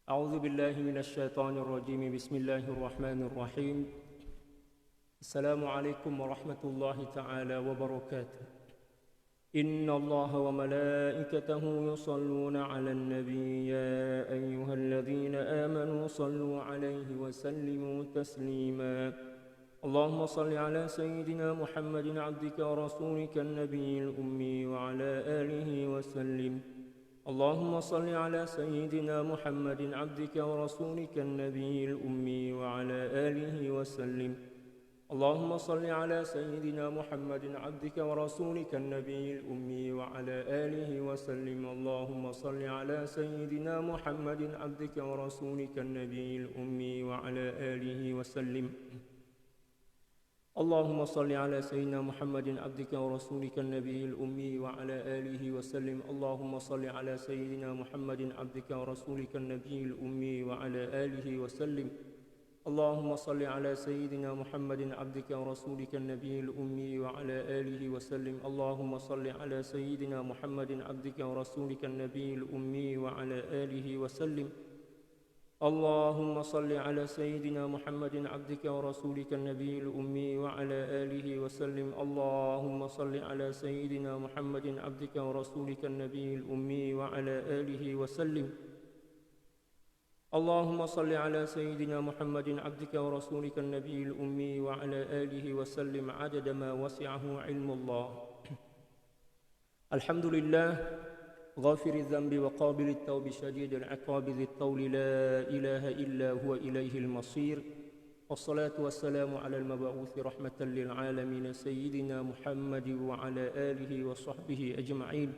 أعوذ بالله من الشيطان الرجيم بسم الله الرحمن الرحيم السلام عليكم ورحمة الله تعالى وبركاته إن الله وملائكته يصلون على النبي يا أيها الذين آمنوا صلوا عليه وسلموا تسليما اللهم صل على سيدنا محمد عبدك ورسولك النبي الأمي وعلى آله وسلم اللهم صل على سيدنا محمد عبدك ورسولك النبي الأمي وعلى آله وسلم اللهم صل على سيدنا محمد عبدك ورسولك النبي الأمي وعلى آله وسلم اللهم صل على سيدنا محمد عبدك ورسولك النبي الأمي وعلى آله وسلم اللهم صل على سيدنا محمد عبدك ورسولك النبي الأمي وعلى آله وسلم اللهم صل على سيدنا محمد عبدك ورسولك النبي الأمي وعلى آله وسلم اللهم صل على سيدنا محمد عبدك ورسولك النبي الأمي وعلى آله وسلم اللهم صل على سيدنا محمد عبدك ورسولك النبي الأمي وعلى آله وسلم اللهم صل على سيدنا محمد عبدك ورسولك النبي الأمي وعلى آله وسلم اللهم صل على سيدنا محمد عبدك ورسولك النبي الأمي وعلى آله وسلم اللهم صل على سيدنا محمد عبدك ورسولك النبي الأمي وعلى آله وسلم عدد ما وسعه علم الله الحمد لله غافر الذنب وقابل التوب شديد العقاب ذي الطول لا إله إلا هو إليه المصير والصلاة والسلام على المبعوث رحمة للعالمين سيدنا محمد وعلى آله وصحبه أجمعين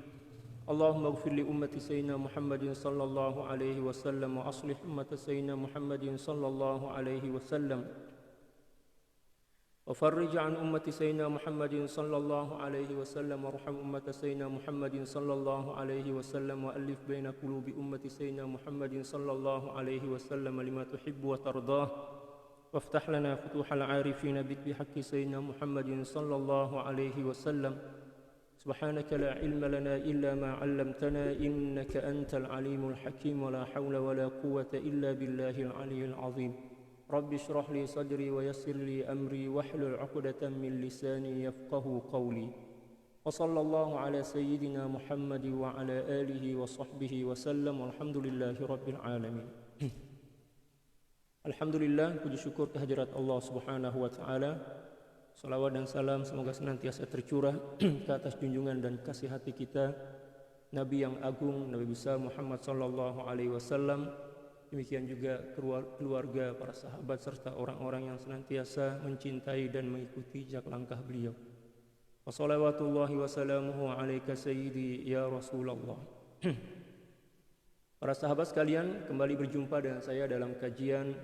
اللهم اغفر لأمة سيدنا محمد صلى الله عليه وسلم وأصلح أمة سيدنا محمد صلى الله عليه وسلم وفرج عن أمة سيدنا محمد صلى الله عليه وسلم وارحم أمة سيدنا محمد صلى الله عليه وسلم وألف بين قلوب أمة سيدنا محمد صلى الله عليه وسلم لما تحب وترضاه وافتح لنا فتوح العارفين بك بحق سيدنا محمد صلى الله عليه وسلم سبحانك لا علم لنا إلا ما علمتنا إنك أنت العليم الحكيم ولا حول ولا قوة إلا بالله العلي العظيم رب اشرح لي صدري ويسر لي أمري واحلل عقدة من لساني يفقه قولي وصلى الله على سيدنا محمد وعلى آله وصحبه وسلم والحمد لله رب العالمين Alhamdulillah, puji syukur kehadirat Allah Subhanahu wa taala. Salawat dan salam semoga senantiasa tercurah ke atas junjungan dan kasih hati kita Nabi yang agung, Nabi besar Muhammad sallallahu alaihi wasallam. Demikian juga keluarga, para sahabat serta orang-orang yang senantiasa mencintai dan mengikuti jejak langkah beliau. Wassalawatullahi wassalamuhu alaika sayyidi ya Rasulullah. Para sahabat sekalian, kembali berjumpa dengan saya dalam kajian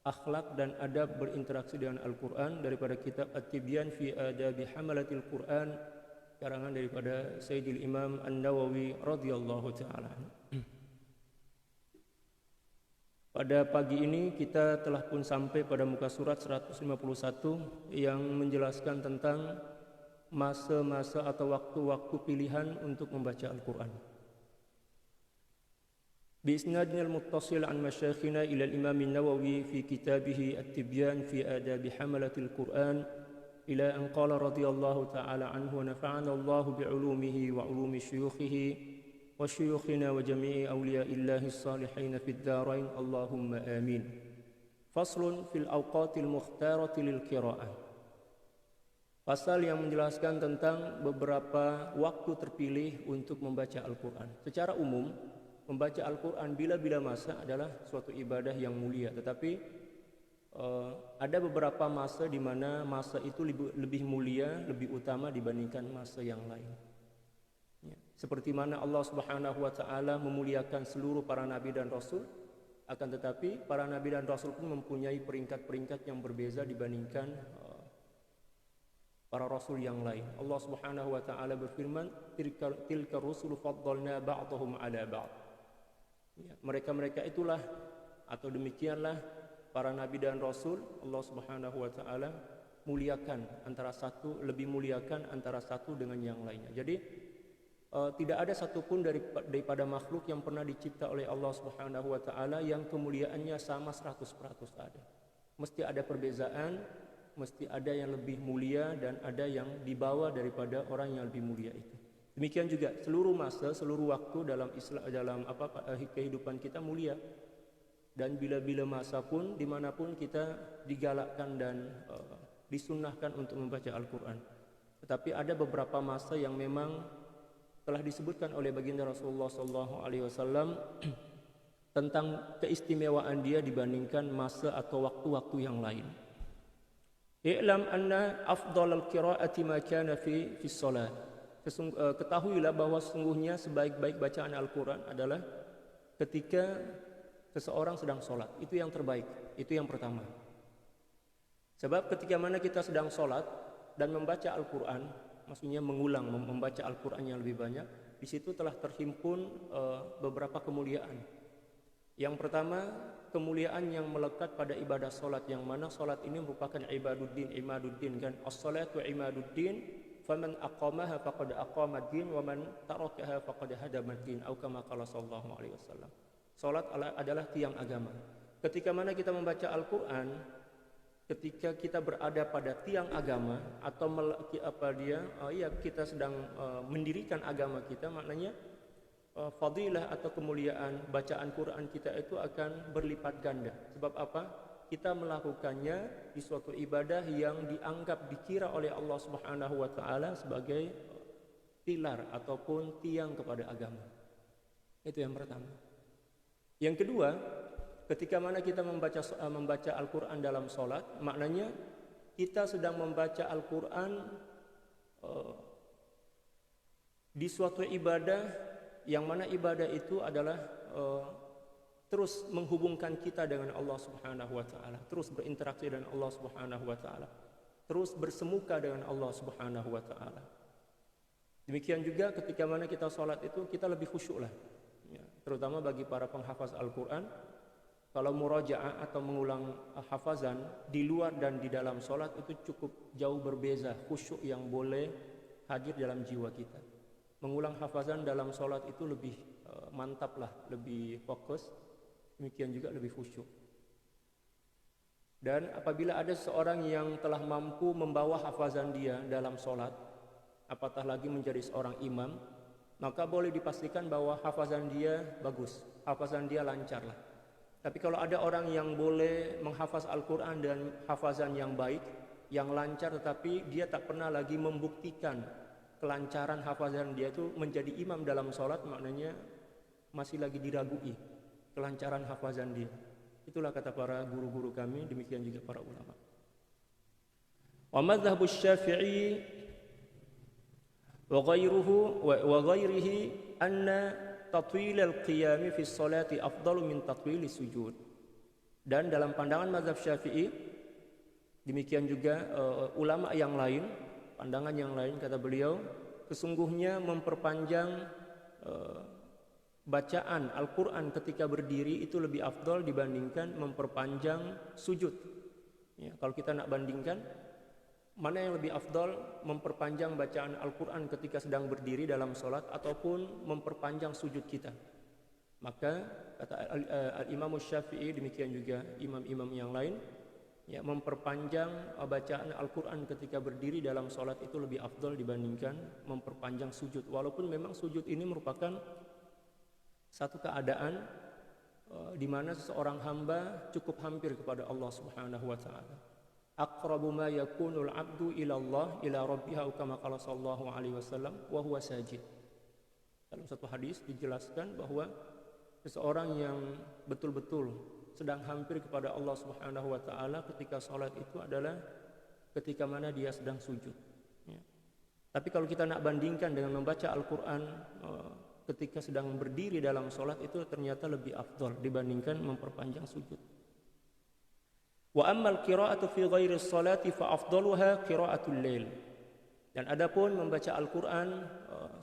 akhlak dan adab berinteraksi dengan Al-Quran daripada kitab At-Tibyan fi Adabi Hamalatil Quran karangan daripada Sayyidil Imam An-Nawawi radhiyallahu ta'ala. Pada pagi ini kita telah pun sampai pada muka surat 151 yang menjelaskan tentang masa-masa atau waktu-waktu pilihan untuk membaca Al-Quran. بإسنادنا المتصل عن مشايخنا إلى الإمام النووي في كتابه التبيان في آداب حملة القرآن إلى أن قال رضي الله تعالى عنه ونفعنا الله بعلومه وعلوم شيوخه وشيوخنا وجميع أولياء الله الصالحين في الدارين اللهم آمين. فصل في الأوقات المختارة للقراءة. Pasal yang menjelaskan tentang beberapa waktu terpilih untuk membaca Al-Quran. Secara umum, membaca Al-Quran bila-bila masa adalah suatu ibadah yang mulia. Tetapi ada beberapa masa di mana masa itu lebih mulia, lebih utama dibandingkan masa yang lain. Ya. Seperti mana Allah Subhanahu wa taala memuliakan seluruh para nabi dan rasul, akan tetapi para nabi dan rasul pun mempunyai peringkat-peringkat yang berbeza dibandingkan para rasul yang lain. Allah Subhanahu wa taala berfirman, "Tilka rusulu faddalna ba'dahum 'ala ba'd." Ya, mereka-mereka itulah atau demikianlah para nabi dan rasul Allah Subhanahu wa taala muliakan antara satu, lebih muliakan antara satu dengan yang lainnya. Jadi tidak ada satupun daripada makhluk yang pernah dicipta oleh Allah Subhanahu wa taala yang kemuliaannya sama 100% ada. Mesti ada perbezaan, mesti ada yang lebih mulia dan ada yang dibawa daripada orang yang lebih mulia itu. Demikian juga seluruh masa, seluruh waktu dalam kehidupan kita mulia. Dan bila-bila masa pun, dimanapun kita digalakkan dan disunnahkan untuk membaca Al-Quran. Tetapi ada beberapa masa yang memang telah disebutkan oleh baginda Rasulullah SAW tentang keistimewaan dia dibandingkan masa atau waktu-waktu yang lain. I'lam anna afdalal qira'ati ma kana fi shalat. Ketahuilah bahwa sesungguhnya sebaik-baik bacaan Al-Quran adalah ketika seseorang sedang sholat. Itu yang terbaik, itu yang pertama. Sebab ketika mana kita sedang sholat dan membaca Al-Quran, maksudnya mengulang membaca Al-Quran yang lebih banyak, di situ telah terhimpun beberapa kemuliaan. Yang pertama, kemuliaan yang melekat pada ibadah solat, yang mana solat ini merupakan imaduddin kan, as-salatu imaduddin, faman aqamaha faqad aqamad-din wa man tarakaha faqad hadamad-din, atau kama qala sallallahu alaihi wasallam. Solat adalah tiang agama. Ketika mana kita membaca Al-Quran, ketika kita berada pada tiang agama atau kita sedang mendirikan agama kita, maknanya fadilah atau kemuliaan bacaan Quran kita itu akan berlipat ganda. Sebab apa? Kita melakukannya di suatu ibadah yang dianggap dikira oleh Allah Subhanahu wa taala sebagai pilar ataupun tiang kepada agama. Itu yang pertama. Yang kedua, ketika mana kita membaca Al-Quran dalam solat, maknanya kita sedang membaca Al-Quran di suatu ibadah yang mana ibadah itu adalah terus menghubungkan kita dengan Allah Subhanahu wa taala, terus berinteraksi dengan Allah Subhanahu wa taala, terus bersemuka dengan Allah Subhanahu wa taala. Demikian juga ketika mana kita salat itu kita lebih khusyuk lah. Ya, terutama bagi para penghafaz Al-Qur'an, kalau murajaah atau mengulang hafazan di luar dan di dalam salat itu cukup jauh berbeza khusyuk yang boleh hadir dalam jiwa kita. Mengulang hafazan dalam solat itu lebih mantap lah, lebih fokus, demikian juga lebih khusyuk. Dan apabila ada seorang yang telah mampu membawa hafazan dia dalam solat, apatah lagi menjadi seorang imam, maka boleh dipastikan bahwa hafazan dia bagus, hafazan dia lancar lah. Tapi kalau ada orang yang boleh menghafaz Al-Quran dan hafazan yang baik, yang lancar, tetapi dia tak pernah lagi membuktikan kelancaran hafazan dia itu menjadi imam dalam sholat, maknanya masih lagi diragui kelancaran hafazan dia. Itulah kata para guru-guru kami, demikian juga para ulama. Wa madzhabu Syafi'i wa ghairihi anna tatwil al-qiyam fi sholati afdalu min tatwil sujud. Dan dalam pandangan mazhab Syafi'i, demikian juga ulama yang lain, pandangan yang lain, kata beliau, sesungguhnya memperpanjang bacaan Al-Quran ketika berdiri itu lebih afdal dibandingkan memperpanjang sujud. Ya, kalau kita nak bandingkan, mana yang lebih afdal, memperpanjang bacaan Al-Quran ketika sedang berdiri dalam sholat ataupun memperpanjang sujud kita? Maka kata Al-Imam Syafi'i, demikian juga imam-imam yang lain, ya, memperpanjang bacaan Al-Quran ketika berdiri dalam sholat itu lebih afdal dibandingkan memperpanjang sujud. Walaupun memang sujud ini merupakan satu keadaan di mana seseorang hamba cukup hampir kepada Allah Subhanahu wa taala. Aqrabu ma yakunul 'abdu ila Allah ila rabbiha, kama qala sallallahu alaihi wasallam, wa huwa sajid. Dalam satu hadis dijelaskan bahwa seseorang yang betul-betul sedang hampir kepada Allah Subhanahu wa taala ketika salat itu adalah ketika mana dia sedang sujud. Ya. Tapi kalau kita nak bandingkan dengan membaca Al-Quran ketika sedang berdiri dalam salat, itu ternyata lebih afdal dibandingkan memperpanjang sujud. Wa ammal qira'atu fi ghairi sholati fa afdaluha qira'atul lail. Dan adapun membaca Al-Quran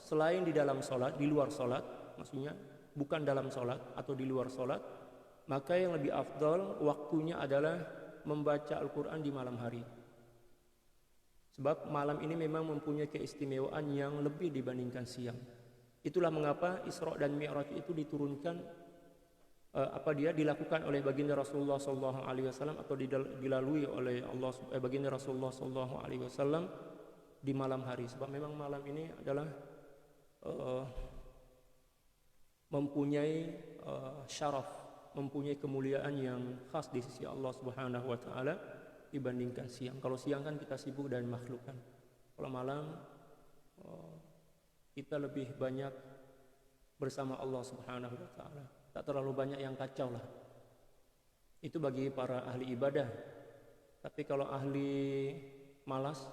selain di dalam salat, di luar salat, maksudnya bukan dalam salat atau di luar salat, maka yang lebih afdal waktunya adalah membaca Al-Quran di malam hari. Sebab malam ini memang mempunyai keistimewaan yang lebih dibandingkan siang. Itulah mengapa Isra dan Mi'raj itu diturunkan dilakukan oleh baginda Rasulullah sallallahu alaihi wasallam atau dilalui oleh baginda Rasulullah sallallahu alaihi wasallam di malam hari, sebab memang malam ini adalah mempunyai syaraf, mempunyai kemuliaan yang khas di sisi Allah Subhanahu wa taala dibandingkan siang. Kalau siang kan kita sibuk dan makhluk kan. Kalau malam kita lebih banyak bersama Allah Subhanahu wa taala. Tak terlalu banyak yang kacau lah. Itu bagi para ahli ibadah. Tapi kalau ahli malas,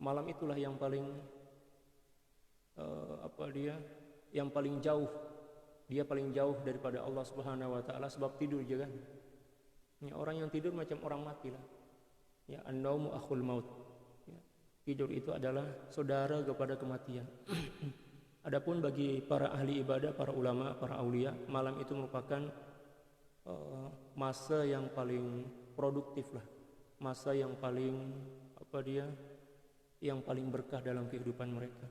malam itulah yang paling yang paling jauh. Dia paling jauh daripada Allah Subhanahu wa taala sebab tidur je kan. Ya, orang yang tidur macam orang mati lah. Ya, an-naumu akhul maut. Ya, tidur itu adalah saudara kepada kematian. Adapun bagi para ahli ibadah, para ulama, para aulia, malam itu merupakan masa yang paling produktif lah, masa yang paling yang paling berkah dalam kehidupan mereka.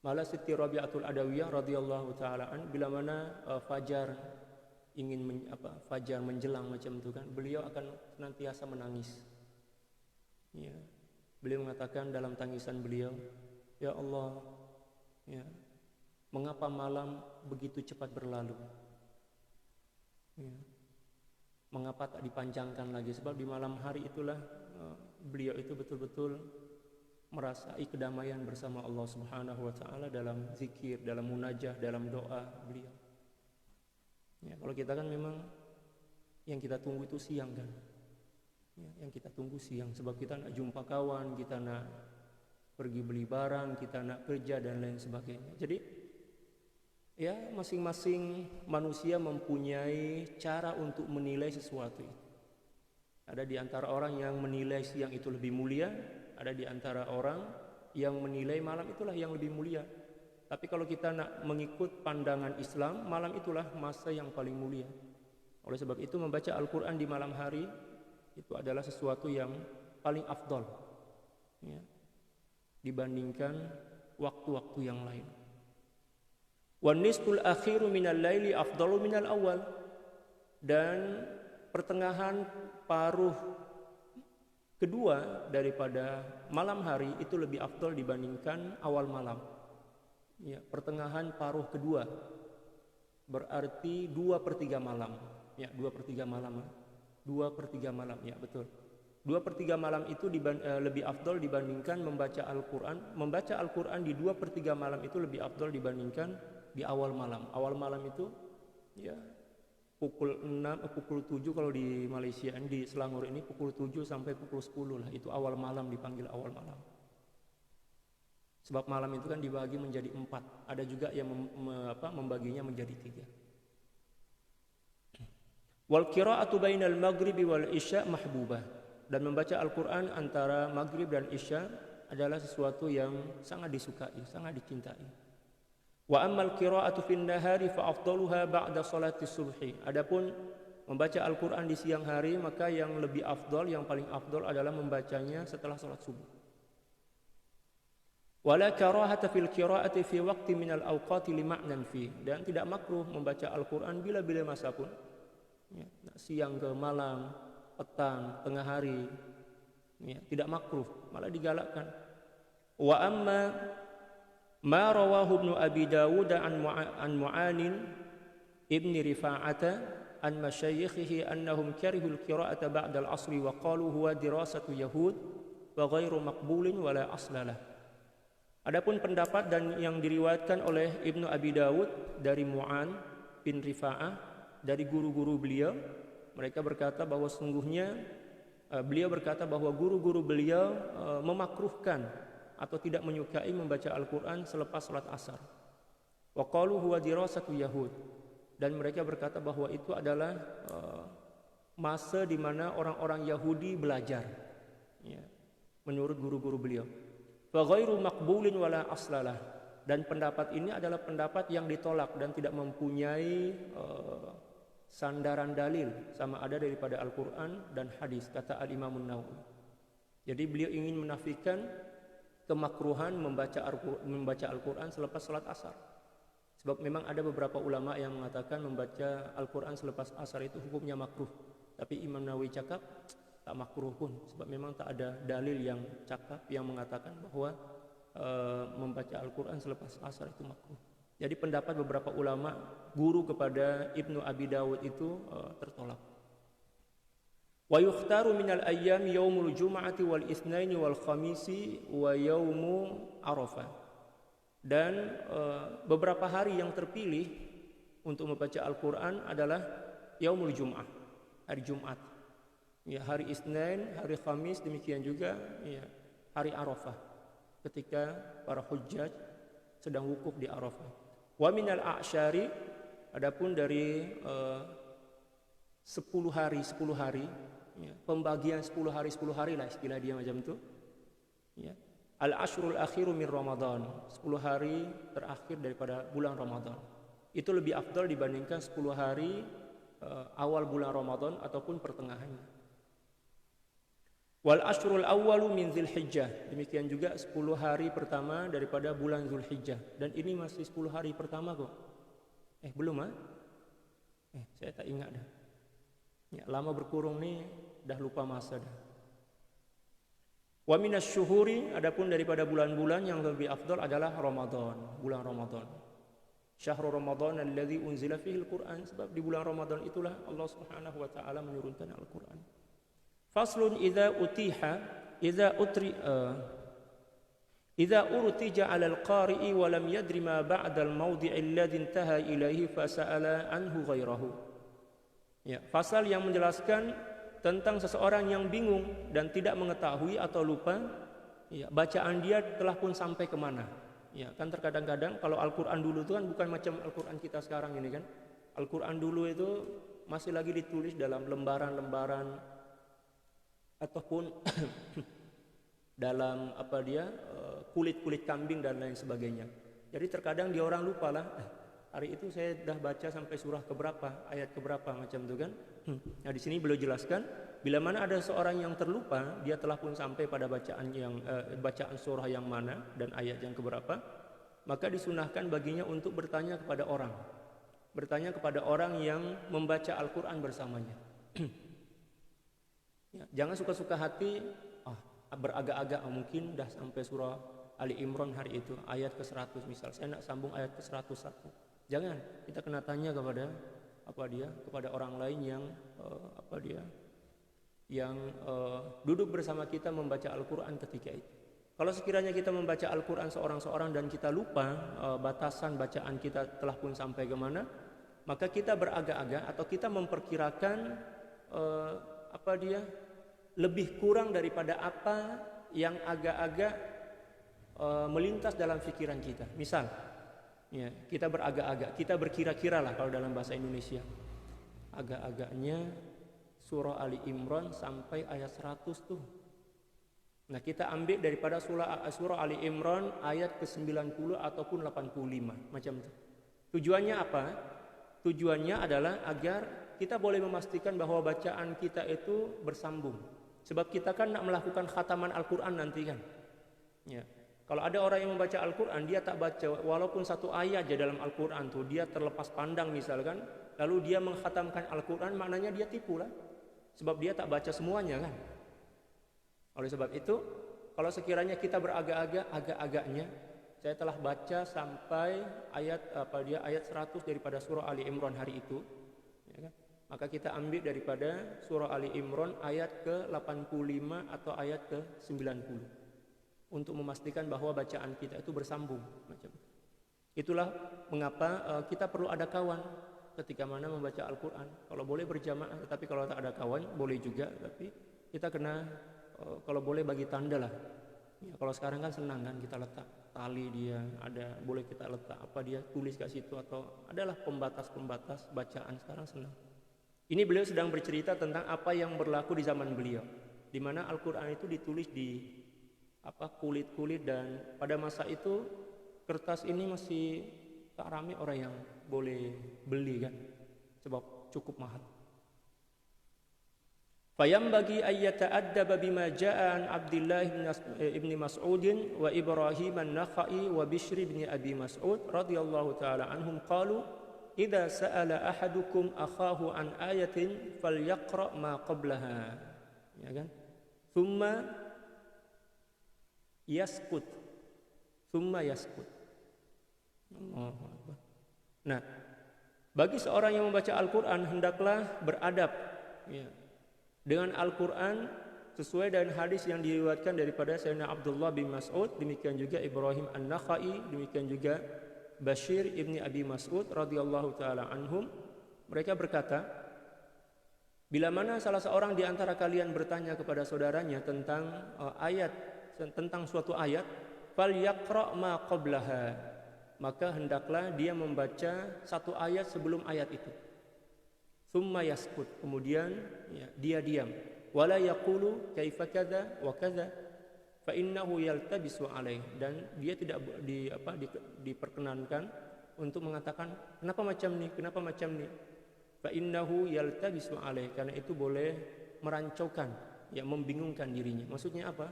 Malah Siti Rabi'atul Adawiyah radhiyallahu taala an, bila mana fajar fajar menjelang macam itu kan, beliau akan senantiasa menangis. Ya, beliau mengatakan dalam tangisan beliau, ya Allah, ya, mengapa malam begitu cepat berlalu? Ya, mengapa tak dipanjangkan lagi? Sebab di malam hari itulah beliau itu betul-betul merasai kedamaian bersama Allah Subhanahu wa taala dalam zikir, dalam munajah, dalam doa beliau. Ya, kalau kita kan memang yang kita tunggu itu siang kan. Ya, yang kita tunggu siang sebab kita nak jumpa kawan, kita nak pergi beli barang, kita nak kerja dan lain sebagainya. Jadi ya masing-masing manusia mempunyai cara untuk menilai sesuatu itu. Ada di antara orang yang menilai siang itu lebih mulia, ada di antara orang yang menilai malam itulah yang lebih mulia. Tapi kalau kita nak mengikut pandangan Islam, malam itulah masa yang paling mulia. Oleh sebab itu membaca Al-Quran di malam hari itu adalah sesuatu yang paling afdol, ya, dibandingkan waktu-waktu yang lain. Wan nisful akhiru minal laili afdalu minal awal, dan pertengahan paruh kedua daripada malam hari itu lebih afdal dibandingkan awal malam. Ya, pertengahan paruh kedua berarti 2/3 malam. Ya, 2/3 malam. 2/3 malam, ya betul. 2/3 malam itu lebih afdal dibandingkan membaca Al-Quran. Membaca Al-Quran di 2/3 malam itu lebih afdal dibandingkan di awal malam. Awal malam itu ya pukul 7 kalau di Malaysia, di Selangor ini pukul 7 sampai pukul 10 lah. Itu awal malam, dipanggil awal malam. Sebab malam itu kan dibagi menjadi 4. Ada juga yang membaginya menjadi 3. Wal qira'atu bainal maghribi wal isya mahbubah. Dan membaca Al-Quran antara maghrib dan isya adalah sesuatu yang sangat disukai, sangat dicintai. Wa ammal qira'atu fin nahari fa afdaluha ba'da salati subhi. Adapun membaca Al-Quran di siang hari, maka yang lebih afdal, yang paling afdal adalah membacanya setelah salat subuh. Wala karahata fil qira'ati fi waqti minal awqati li ma'nan fi. Dan tidak makruh membaca Al-Quran bila-bila masa pun. Ya, siang ke malam, petang, tengah hari, ya, tidak makruh, malah digalakkan. Wa amma ma rawahu Ibnu Abi Dawud an Mu'anin ibni Rifa'ata an masyayikhihi annahum karihul qira'ata ba'da al-'asri wa qalu huwa dirasatu yahud wa ghairu maqbulin wa la aslalah. Adapun pendapat dan yang diriwayatkan oleh Ibnu Abi Dawud dari Mu'an bin Rifa'ah dari guru-guru beliau, mereka berkata bahwa sungguhnya beliau berkata bahwa guru-guru beliau memakruhkan atau tidak menyukai membaca Al-Quran selepas salat asar. Wa qalu huwa dirasatu yahud, dan mereka berkata bahwa itu adalah masa di mana orang-orang Yahudi belajar, ya, menurut guru-guru beliau. Fa ghairu maqbulin wala aslalah, dan pendapat ini adalah pendapat yang ditolak dan tidak mempunyai sandaran dalil sama ada daripada Al-Quran dan hadis, kata Al-Imam An-Nawawi. Jadi beliau ingin menafikan kemakruhan membaca Al-Quran selepas salat asar. Sebab memang ada beberapa ulama yang mengatakan membaca Al-Quran selepas asar itu hukumnya makruh. Tapi Imam Nawawi cakap tak makruh pun, sebab memang tak ada dalil yang cakap yang mengatakan bahwa membaca Al-Quran selepas asar itu makruh. Jadi pendapat beberapa ulama guru kepada Ibnu Abi Dawud itu tertolak. Wa yukhtaru minal ayyam yaumul jum'ati wal itsnaini wal khamisi wa yaumu Arafah. Dan beberapa hari yang terpilih untuk membaca Al-Quran adalah yaumul Jum'ah, hari Jumat. Ya, hari Isnin, hari Khamis, demikian juga ya, hari Arafah, ketika para hujjaj sedang wukuf di Arafah. Wa minal a'syari, adapun dari 10 hari ya, pembagian 10 hari lah istilah dia macam itu ya. Al-ashrul akhiru min Ramadan, 10 hari terakhir daripada bulan Ramadan. Itu lebih afdal dibandingkan 10 hari awal bulan Ramadan ataupun pertengahannya. Wal ashrul awwalu min Dzulhijjah, demikian juga 10 hari pertama daripada bulan Dzulhijjah. Dan ini masih 10 hari pertama kok. Belum saya tak ingat dah. Ya, lama berkurung nih, dah lupa masa dah. Wa minas syuhuri, adapun daripada bulan-bulan yang lebih afdal adalah Ramadan, bulan Ramadan. Syahrul Ramadan alladzi unzila fihi al-Qur'an, sebab di bulan Ramadan itulah Allah Subhanahu wa taala menurunkan Al-Qur'an. Faslun idza urtija 'ala al-qari'i wa lam yadri ma ba'da al-mawdi' alladzi intaha ilaihi fa sa'ala anhu ghairahu. Ya, pasal yang menjelaskan tentang seseorang yang bingung dan tidak mengetahui atau lupa ya, bacaan dia telah pun sampai kemana ya. Kan terkadang-kadang kalau Al-Quran dulu itu kan bukan macam Al-Quran kita sekarang ini kan. Al-Quran dulu itu masih lagi ditulis dalam lembaran-lembaran ataupun dalam kulit-kulit kambing dan lain sebagainya. Jadi terkadang dia orang lupa lah, hari itu saya dah baca sampai surah keberapa, ayat keberapa macam itu kan. Nah di sini beliau jelaskan, bila mana ada seorang yang terlupa, dia telah pun sampai pada bacaan surah yang mana dan ayat yang keberapa, maka disunahkan baginya untuk bertanya kepada orang yang membaca Al-Quran bersamanya. Ya, jangan suka-suka hati, beragak-agak mungkin dah sampai surah Ali Imran hari itu ayat ke-100 misal, saya nak sambung ayat ke-101. Jangan, kita kena tanya kepada kepada orang lain yang duduk bersama kita membaca Al-Quran ketika itu. Kalau sekiranya kita membaca Al-Quran seorang-seorang dan kita lupa batasan bacaan kita telah pun sampai ke mana, maka kita beragak-agak atau kita memperkirakan lebih kurang daripada apa yang agak-agak melintas dalam pikiran kita. Misal ya, kita beragak-agak, kita berkira-kira lah kalau dalam bahasa Indonesia. Agak-agaknya surah Ali Imran sampai ayat 100 tuh. Nah, kita ambil daripada surah Ali Imran ayat ke-90 ataupun 85 macam itu. Tujuannya apa? Tujuannya adalah agar kita boleh memastikan bahwa bacaan kita itu bersambung. Sebab kita kan nak melakukan khataman Al-Quran nanti kan. Ya. Kalau ada orang yang membaca Al-Quran, dia tak baca walaupun satu ayat aja dalam Al-Quran tuh, dia terlepas pandang misalkan, lalu dia mengkhatamkan Al-Quran, maknanya dia tipu lah. Sebab dia tak baca semuanya kan. Oleh sebab itu, kalau sekiranya kita agak-agaknya, saya telah baca sampai ayat 100 daripada surah Ali Imran hari itu, ya kan? Maka kita ambil daripada surah Ali Imran ayat ke-85 atau ayat ke-90. Untuk memastikan bahwa bacaan kita itu bersambung macam. Itulah mengapa kita perlu ada kawan ketika mana membaca Al-Quran. Kalau boleh berjamaah, tetapi kalau tak ada kawan boleh juga, tapi kita kena kalau boleh bagi tanda lah. Ya, kalau sekarang kan senang kan, kita letak tali dia, ada boleh kita letak tulis kat situ, atau adalah pembatas-pembatas bacaan. Sekarang senang. Ini beliau sedang bercerita tentang apa yang berlaku di zaman beliau, di mana Al-Quran itu ditulis di kulit-kulit, dan pada masa itu kertas ini masih tak ramai orang yang boleh beli kan, sebab cukup mahal. Fayambagi ay yata'addaba bima jaa an Abdullah ibn Mas'ud wa Ibrahim an-Nakhai wa Bishr ibn Abi Mas'ud radhiyallahu taala anhum qalu idza sa'ala ahadukum akhahu an ayatin falyaqra ma qablaha, ya kan, thumma yaskut Allahu Akbar. Nah, bagi seorang yang membaca Al-Qur'an hendaklah beradab, ya, dengan Al-Quran sesuai dengan hadis yang diriwayatkan daripada Sayyidina Abdullah bin Mas'ud, demikian juga Ibrahim an-Nakhai, demikian juga Bashir ibni Abi Mas'ud radhiyallahu taala anhum. Mereka berkata, bila mana salah seorang di antara kalian bertanya kepada saudaranya tentang suatu ayat, falyaqra ma qablaha, maka hendaklah dia membaca satu ayat sebelum ayat itu. Thumma yaskut, kemudian ya, dia diam. Wala yaqulu kaifa kadza wa kadza fa innahu yaltabisu alaih, dan dia tidak diperkenankan untuk mengatakan kenapa macam ni fa innahu yaltabisu alaih, karena itu boleh merancaukan, ya, membingungkan dirinya. Maksudnya apa?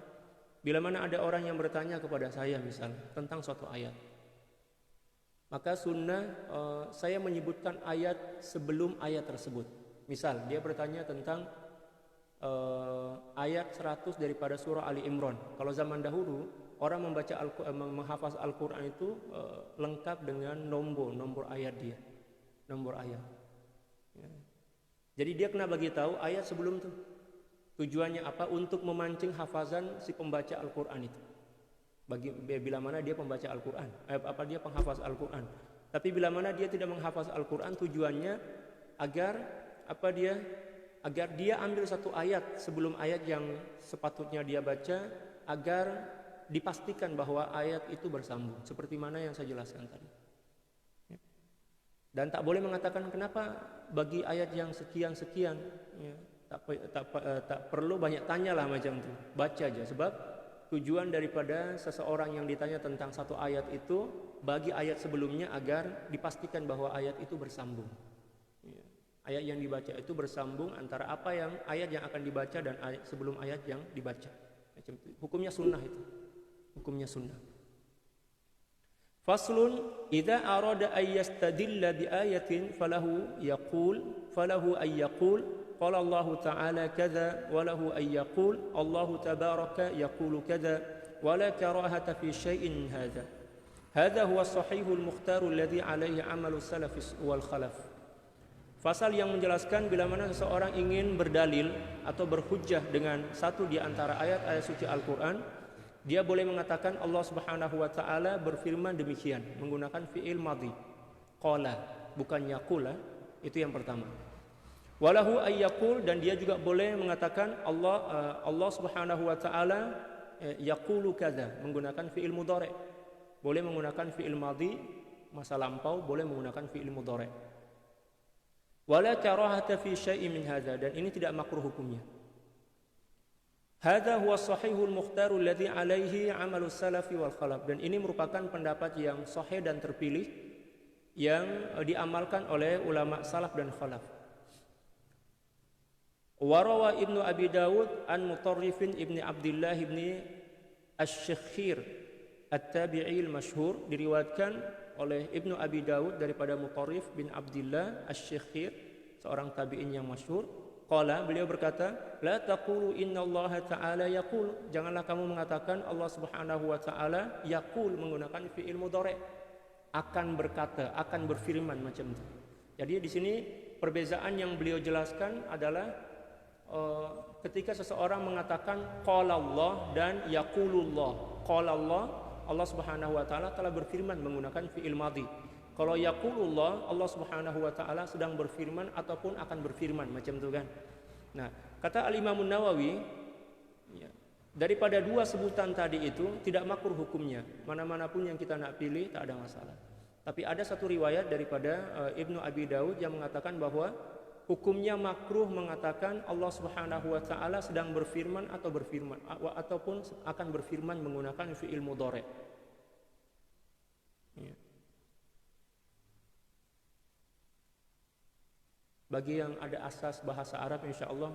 Bila mana ada orang yang bertanya kepada saya misalnya tentang suatu ayat, maka sunnah saya menyebutkan ayat sebelum ayat tersebut. Misal dia bertanya tentang ayat 100 daripada surah Ali Imran. Kalau zaman dahulu orang menghafaz Al-Quran itu lengkap dengan nomor ayat dia, nomor ayat. Ya. Jadi dia kena bagi tahu ayat sebelum itu. Tujuannya apa? Untuk memancing hafazan si pembaca Al-Quran itu. Bila mana dia pembaca Al-Quran, dia penghafaz Al-Quran. Tapi bila mana dia tidak menghafaz Al-Quran, tujuannya agar dia ambil satu ayat sebelum ayat yang sepatutnya dia baca, agar dipastikan bahwa ayat itu bersambung, seperti mana yang saya jelaskan tadi. Dan tak boleh mengatakan kenapa bagi ayat yang sekian-sekian, ya, tak perlu banyak tanyalah macam itu, baca aja. Sebab tujuan daripada seseorang yang ditanya tentang satu ayat itu bagi ayat sebelumnya agar dipastikan bahwa ayat itu bersambung. Ya. Ayat yang dibaca itu bersambung antara ayat yang akan dibaca dan ayat sebelum ayat yang dibaca. Macam itu. Hukumnya sunnah itu. Hukumnya sunnah. Faslun idza arada ay yastadilla bi ayatin falahu ay yaqul qala Allah ta'ala kadza wa lahu ay yaqul Allah tabaraka yaqulu kadza wa la karahata fi syai'in hadha huwa sahihul mukhtar alladhi alayhi amalu salaf wal khalaf. Fasal yang menjelaskan bila mana seseorang ingin berdalil atau berhujjah dengan satu di antara ayat-ayat suci Al-Quran, dia boleh mengatakan Allah Subhanahu wa taala berfirman demikian menggunakan fi'il madhi. Qala, bukan yaqula, itu yang pertama. Walahu ayyaqul, dan dia juga boleh mengatakan Allah Subhanahu wa taala yaqulu kadza menggunakan fi'il mudhari'. Boleh menggunakan fi'il madhi masa lampau, boleh menggunakan fi'il mudhari'. Wala karahata fi syai'in min hadza, dan ini tidak makruh hukumnya. Hadza huwa sahihul mukhtar alladhi alaihi amalu salafi wal khalaf, dan ini merupakan pendapat yang sahih dan terpilih yang diamalkan oleh ulama salaf dan khalaf. Warawa Ibnu Abi Dawud an Mutarrifin Ibni Abdullah Ibni Asy-Syekhir At-Tabi'i al-Masyhur, diriwayatkan oleh Ibnu Abi Dawud daripada Mutarrif bin Abdullah Asy-Syekhir, seorang tabi'in yang masyhur. Qala, beliau berkata, la taqulu innallaha ta'ala yaqul, janganlah kamu mengatakan Allah Subhanahu wa taala yaqul menggunakan fi'il mudhari', akan berkata, akan berfirman, macam itu. Jadi di sini perbezaan yang beliau jelaskan adalah ketika seseorang mengatakan qala Allah dan yaqulullah. Qala Allah Subhanahu wa taala telah berfirman menggunakan fi'il madhi. Kalau yaqulullah, Allah Subhanahu wa taala sedang berfirman ataupun akan berfirman, macam itu kan. Nah, kata Al-Imam Nawawi, ya, daripada dua sebutan tadi itu tidak makruh hukumnya. Mana-mana pun yang kita nak pilih tak ada masalah. Tapi ada satu riwayat daripada Ibnu Abi Dawud yang mengatakan bahwa hukumnya makruh mengatakan Allah Subhanahu wa taala sedang berfirman atau berfirman ataupun akan berfirman menggunakan fi'il mudhari'. Ya. Bagi yang ada asas bahasa Arab, insya Allah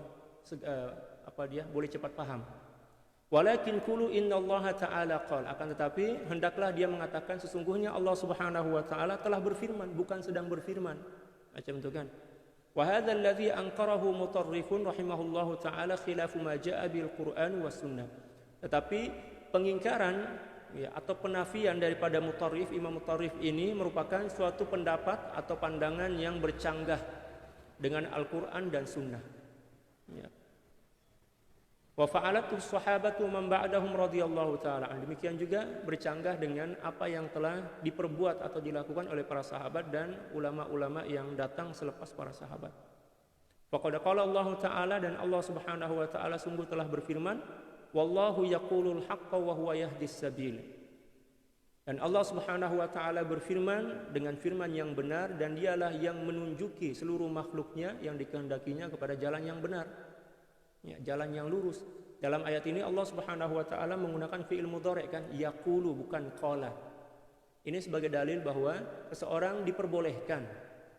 boleh cepat paham. Walakin qulu innallaha ta'ala qala, akan tetapi hendaklah dia mengatakan sesungguhnya Allah Subhanahu wa taala telah berfirman, bukan sedang berfirman. Macam itu kan. Wa hadzal ladzi anqarahu mutarrifun rahimahullahu taala khilafu ma jaa bil Qur'an was sunnah. Tetapi pengingkaran atau penafian daripada Mutarrif, Imam Mutarrif ini merupakan suatu pendapat atau pandangan yang bercanggah dengan Al-Qur'an dan sunnah. Wa fa'alatu sahabatu man ba'dahum radhiyallahu taala. Demikian juga bercanggah dengan apa yang telah diperbuat atau dilakukan oleh para sahabat dan ulama-ulama yang datang selepas para sahabat. Faqad qala Allah taala, dan Allah Subhanahu wa taala sungguh telah berfirman, wallahu yaqulul haqqa wa huwa yahdis sabil. Dan Allah Subhanahu wa taala berfirman dengan firman yang benar, dan dialah yang menunjuki seluruh makhluknya yang dikehendakinya kepada jalan yang benar. Jalan yang lurus. Dalam ayat ini Allah Subhanahu wa taala menggunakan fi'il mudhari' kan, yaqulu bukan qala. Ini sebagai dalil bahwa seseorang diperbolehkan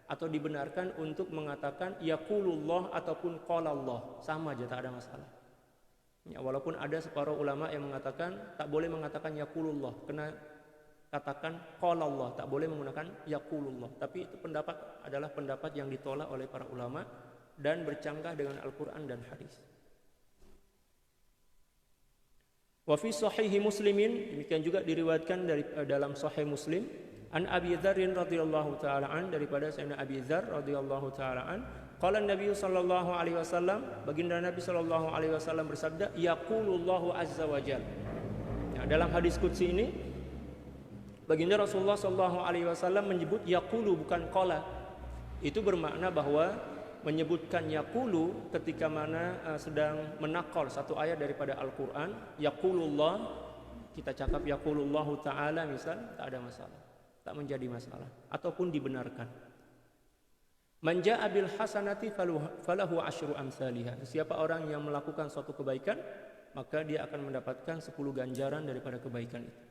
atau dibenarkan untuk mengatakan yaqulullah ataupun qala Allah, sama aja, tak ada masalah. Walaupun ada separuh ulama yang mengatakan tak boleh mengatakan yaqulullah, kena katakan qala Allah, tak boleh menggunakan yaqulullah. Tapi itu adalah pendapat yang ditolak oleh para ulama dan bercanggah dengan Al-Qur'an dan hadis. Wa fi sahihi Muslimin, demikian juga diriwayatkan dari dalam sahih Muslim, an Abi Dzar radhiyallahu taala an, daripada Sayyidina Abi Dzar radhiyallahu taala an, qala Nabi sallallahu alaihi wasallam, baginda Nabi sallallahu alaihi wasallam bersabda, yaqulullahu azza wajal. Dalam hadis qudsi ini baginda Rasulullah sallallahu alaihi wasallam menyebut yaqulu bukan qala. Itu bermakna bahwa menyebutkan yaqulu ketika mana sedang menakal satu ayat daripada Al-Qur'an, yaqulullah, kita cakap yaqulullahu ta'ala misal, tak ada masalah, tak menjadi masalah ataupun dibenarkan. Man jaa bil hasanati falahu asyru amsalihha. Siapa orang yang melakukan suatu kebaikan, maka dia akan mendapatkan 10 ganjaran daripada kebaikan itu.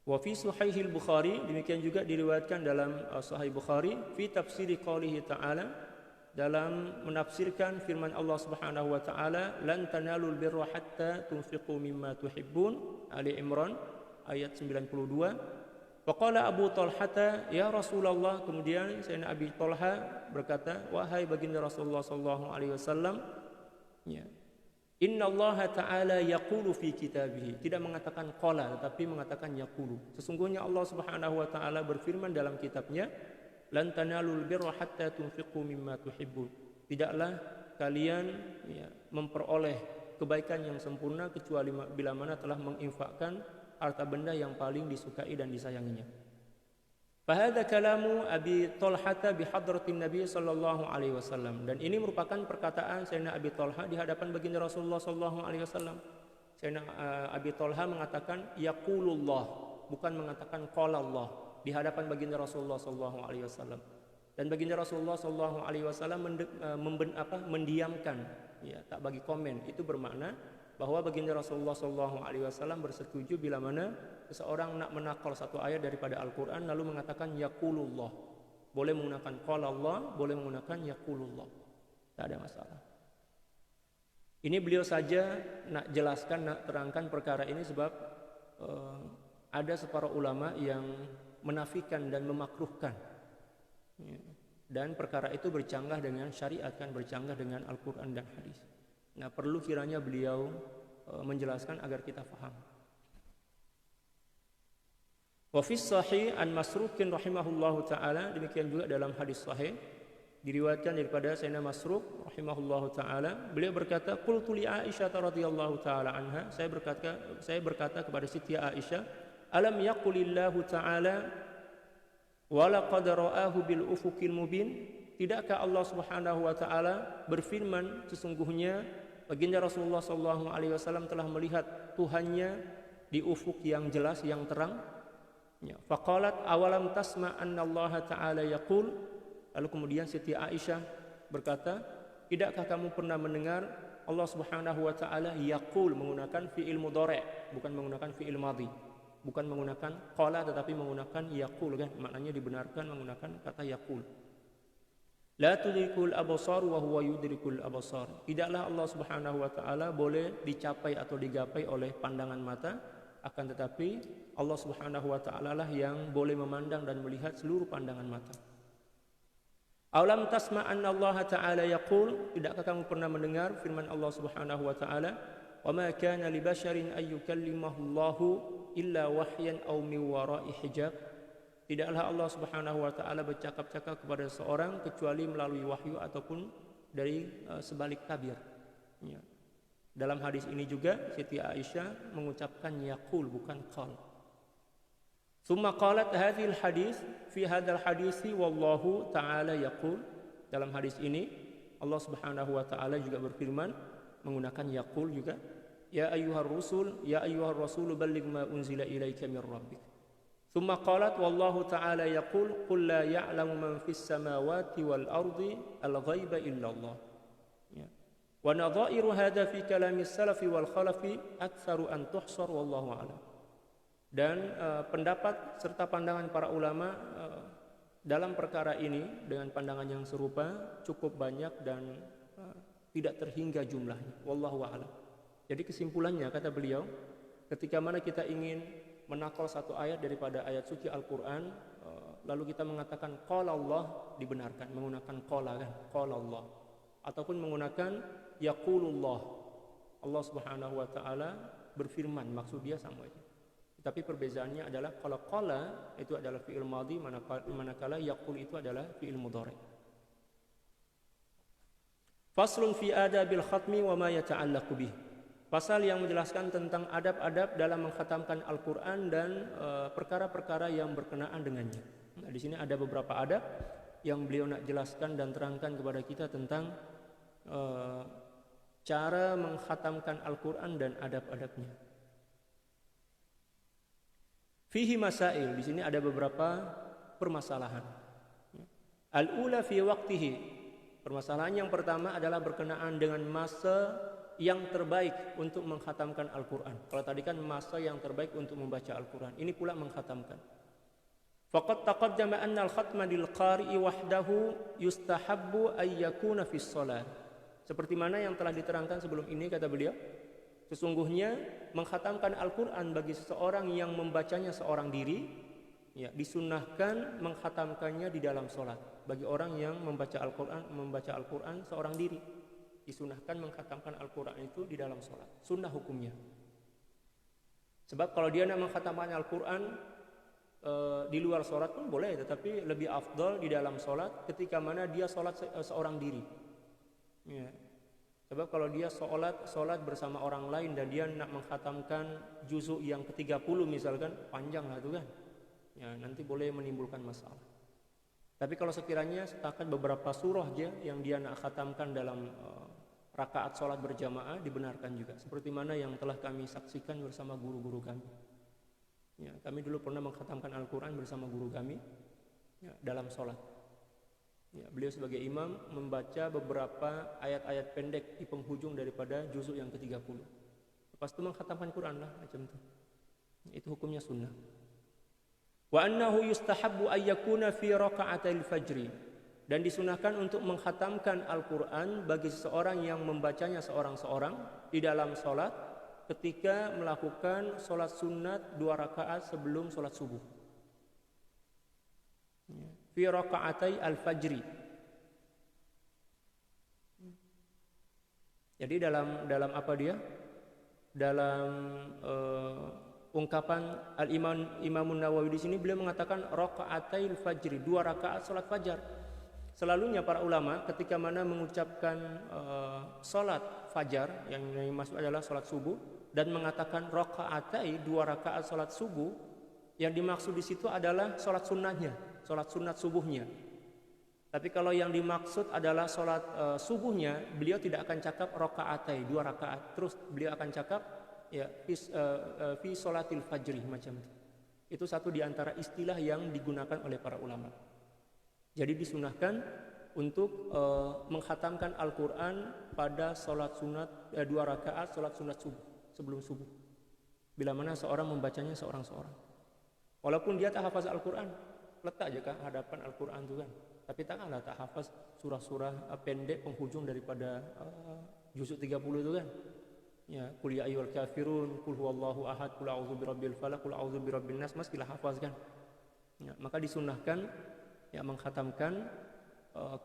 Wa fi sahihil Bukhari, demikian juga diriwayatkan dalam Sahih Bukhari, fi tafsiri qoulihi ta'ala, dalam menafsirkan firman Allah Subhanahu wa taala, lan tanalul birra hatta tunfiqu mimma tuhibbun, Ali Imran ayat 92. Faqala Abu Talhah, ya Rasulullah, kemudian Sayyidina Abi Talha berkata, wahai baginda Rasulullah sallallahu alaihi wasallam, Inna Allah ta'ala yaqulu fi kitabih, tidak mengatakan qala tetapi mengatakan yaqulu. Sesungguhnya Allah Subhanahu wa taala berfirman dalam kitabnya, lan tanalul birra hatta tunfiqu mimma tuhibbun. Tidaklah kalian memperoleh kebaikan yang sempurna kecuali bila mana telah menginfakkan harta benda yang paling disukai dan disayanginya. Fahadha kalamu Abi Talhah bi hadratin Nabi sallallahu alaihi wasallam, dan ini merupakan perkataan Sayyidina Abi Talhah di hadapan baginda Rasulullah sallallahu alaihi wasallam. Sayyidina Abi Talhah mengatakan yaqulullah, bukan mengatakan qala Allah, di hadapan baginda Rasulullah sallallahu alaihi wasallam. Dan baginda Rasulullah sallallahu alaihi wasallam mendiamkan, tak bagi komen. Itu bermakna bahwa baginda Rasulullah sallallahu alaihi wasallam bersetuju bila mana seseorang nak menakal satu ayat daripada Al-Qur'an lalu mengatakan yaqulullah. Boleh menggunakan qala Allah, boleh menggunakan yaqulullah. Tak ada masalah. Ini beliau saja nak jelaskan, nak terangkan perkara ini sebab ada separuh ulama yang menafikan dan memakruhkan, dan perkara itu bercanggah dengan syariat, kan, bercanggah dengan Al-Quran dan hadis. Nah, perlu kiranya beliau menjelaskan agar kita faham. Wa fi sahih an Masruqin rahimahullahu taala, demikian juga dalam hadis sahih diriwayatkan daripada Sayyidina Masruq rahimahullahu taala, beliau berkata, qultu li Aisyah radhiyallahu taala anha, saya berkata kepada Siti Aisyah, alam yaqulillahu ta'ala wa laqad ra'ahu bil ufuqil mubin, tidakkah Allah Subhanahu wa taala berfirman sesungguhnya baginda Rasulullah sallallahu alaihi wasallam telah melihat Tuhannya di ufuk yang jelas, yang terang. Faqalat awalam tasma anna Allah ta'ala yaqul, lalu kemudian Siti Aisyah berkata, tidakkah kamu pernah mendengar Allah Subhanahu wa taala yaqul menggunakan fi'il mudhari', bukan menggunakan fi'il madhi, bukan menggunakan qala tetapi menggunakan yaqul, kan, maknanya dibenarkan menggunakan kata yaqul. La tudrikul absar wa huwa yudrikul absar. Tidaklah Allah Subhanahu wa taala boleh dicapai atau digapai oleh pandangan mata, akan tetapi Allah Subhanahu wa taala lah yang boleh memandang dan melihat seluruh pandangan mata. Alam tasma' anna Allah taala yaqul, tidakkah kamu pernah mendengar firman Allah Subhanahu wa taala, "Wa ma kana li basharin ay yukallimahu Allahu illa wahyan aw min wara'i hijab." Tidaklah Allah Subhanahu wa taala bercakap-cakap kepada seorang kecuali melalui wahyu ataupun dari sebalik tabir. Ya. Dalam hadis ini juga Siti Aisyah mengucapkan yaqul bukan qal. Tsumma qalat hadhil hadis fi hadzal hadisi wallahu taala yaqul. Dalam hadis ini Allah Subhanahu wa taala juga berfirman menggunakan yaqul juga, ya ayyuhar rasul balligh ma unzila ilaika mir rabbik. Tsumma qalat wallahu ta'ala yaqul qul la ya'lamu man fis samawati wal ardi al ghaiba illa Allah. Ya. Wa nadha'iru hadha fi kalamis salafi wal khalafi aktsaru an tuhsar wallahu a'lam. Dan pendapat serta pandangan para ulama dalam perkara ini dengan pandangan yang serupa cukup banyak dan tidak terhingga jumlahnya. Wallahu a'lam. Jadi kesimpulannya kata beliau, ketika mana kita ingin menakal satu ayat daripada ayat suci Al-Quran, lalu kita mengatakan qala Allah, dibenarkan menggunakan qala kan, qala Allah, ataupun menggunakan yaqulullah, Allah Subhanahu wa taala berfirman, maksud dia sama aja. Tapi perbezaannya adalah kalau qala itu adalah fi'il madhi, manakala yaqul itu adalah fi'il mudhari'. Faslun fi adabil khatmi wa ma yata'allaqu bih. Pasal yang menjelaskan tentang adab-adab dalam mengkhatamkan Al-Quran dan perkara-perkara yang berkenaan dengannya. Nah, di sini ada beberapa adab yang beliau nak jelaskan dan terangkan kepada kita tentang cara mengkhatamkan Al-Quran dan adab-adabnya. Fihi masail, di sini ada beberapa permasalahan. Al-ula fi waqtihi. Permasalahan yang pertama adalah berkenaan dengan masa yang terbaik untuk mengkhatamkan Al-Quran. Kalau tadi kan masa yang terbaik untuk membaca Al-Quran, ini pula mengkhatamkan. Faqad taqaddama anna al-khatma lil qari'i wahdahu yustahabbu ay yakuna fi shalah. Seperti mana yang telah diterangkan sebelum ini kata beliau, sesungguhnya mengkhatamkan Al-Quran bagi seseorang yang membacanya seorang diri, ya, disunnahkan mengkhatamkannya di dalam salat. Bagi orang yang membaca Al-Quran seorang diri, disunahkan mengkhatamkan Al-Quran itu di dalam sholat. Sunnah hukumnya. Sebab kalau dia nak mengkhatamkan Al-Quran di luar sholat pun boleh, tetapi lebih afdal di dalam sholat ketika mana dia sholat seorang diri. Ya. Sebab kalau dia sholat bersama orang lain dan dia nak mengkhatamkan juzuk yang ke-30 misalkan, panjang lah itu kan. Ya, nanti boleh menimbulkan masalah. Tapi kalau sekiranya setakat beberapa surah aja yang dia nak khatamkan dalam rakaat sholat berjamaah, dibenarkan juga. Seperti mana yang telah kami saksikan bersama guru-guru kami. Ya, kami dulu pernah mengkhatamkan Al-Quran bersama guru kami, ya, dalam sholat. Ya, beliau sebagai imam membaca beberapa ayat-ayat pendek di penghujung daripada juzuk yang ke-30. Lepas itu mengkhatamkan Quran lah macam itu. Itu hukumnya sunnah. Wa annahu yustahabbu ay yakuna fi raka'atil fajri, dan disunahkan untuk mengkhatamkan Al-Quran bagi seseorang yang membacanya seorang-seorang di dalam sholat ketika melakukan sholat sunat 2 rakaat sebelum sholat subuh. Fi raka'atai al-fajri. Jadi dalam apa dia? Dalam ungkapan Imamun Nawawi di sini beliau mengatakan raka'atai al-fajri, 2 rakaat sholat fajar. Selalunya para ulama ketika mana mengucapkan sholat fajar yang maksud adalah sholat subuh dan mengatakan raka'atai 2 rakaat sholat subuh, yang dimaksud di situ adalah sholat sunnahnya, sholat sunat subuhnya. Tapi kalau yang dimaksud adalah sholat subuhnya, beliau tidak akan cakap raka'atai 2 rakaat, terus beliau akan cakap ya fi sholatil fajri macam itu. Itu satu di antara istilah yang digunakan oleh para ulama. Jadi disunahkan untuk mengkhatamkan Al-Quran pada sholat sunat 2 rakaat sholat sunat subuh, sebelum subuh. Bila mana seorang membacanya seorang-seorang. Walaupun dia tak hafaz Al-Quran, letak aja ke hadapan Al-Quran itu kan. Tapi tak hafaz surah-surah pendek penghujung daripada juzuk 30 itu kan. Ya, qul ya ayyuhal kafirun, qul huwallahu ahad, qul a'udzu birabbil falaq, qul a'udzu birabbin nas, mestilah hafaz kan. Ya, maka disunnahkan ya mengkhatamkan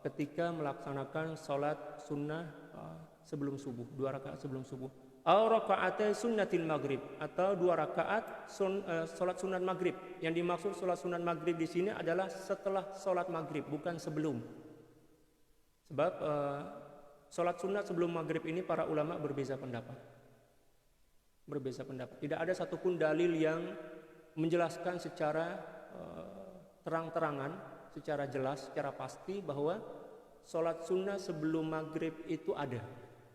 ketika melaksanakan salat sunnah sebelum subuh, 2 rakaat sebelum subuh. Au raka'atai sunnatil maghrib, atau 2 rakaat salat sunat maghrib. Yang dimaksud salat sunat maghrib di sini adalah setelah salat maghrib, bukan sebelum. Sebab salat sunat sebelum maghrib ini para ulama berbeza pendapat. Tidak ada satupun dalil yang menjelaskan secara terang-terangan, secara jelas, secara pasti bahwa salat sunnah sebelum maghrib itu ada.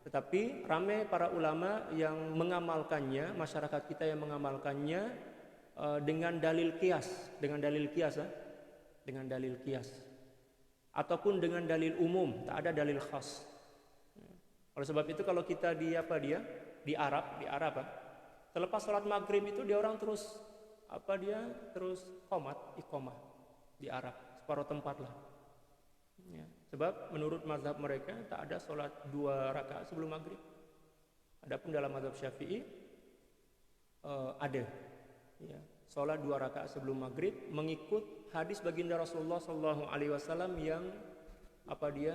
Tetapi ramai para ulama yang mengamalkannya, masyarakat kita yang mengamalkannya dengan dalil qiyas, ataupun dengan dalil umum, tak ada dalil khas. Oleh sebab itu kalau kita di Arab, selepas sholat maghrib itu dia orang terus iqamah di Arab, separuh tempat lah. Ya, sebab menurut mazhab mereka tak ada sholat 2 rakaat sebelum maghrib. Adapun dalam mazhab Syafi'i ada. Ya, sholat 2 rakaat sebelum maghrib mengikut hadis baginda Rasulullah SAW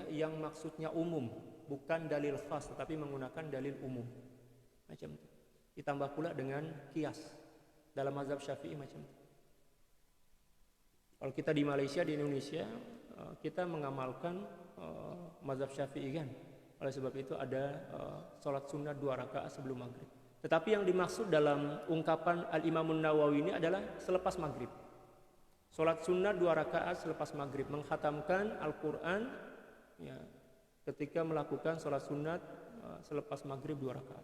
yang maksudnya umum, bukan dalil khas, tetapi menggunakan dalil umum. Macam itu. Ditambah pula dengan qiyas dalam mazhab Syafi'i macam itu. Kalau kita di Malaysia, di Indonesia, kita mengamalkan mazhab Syafi'i kan. Oleh sebab itu ada sholat sunnah 2 rakaat sebelum maghrib. Tetapi yang dimaksud dalam ungkapan Al-Imamun Nawawi ini adalah selepas maghrib. Sholat sunnah 2 rakaat selepas maghrib, mengkhatamkan Al-Quran ya, ketika melakukan sholat sunat selepas maghrib 2 rakaat.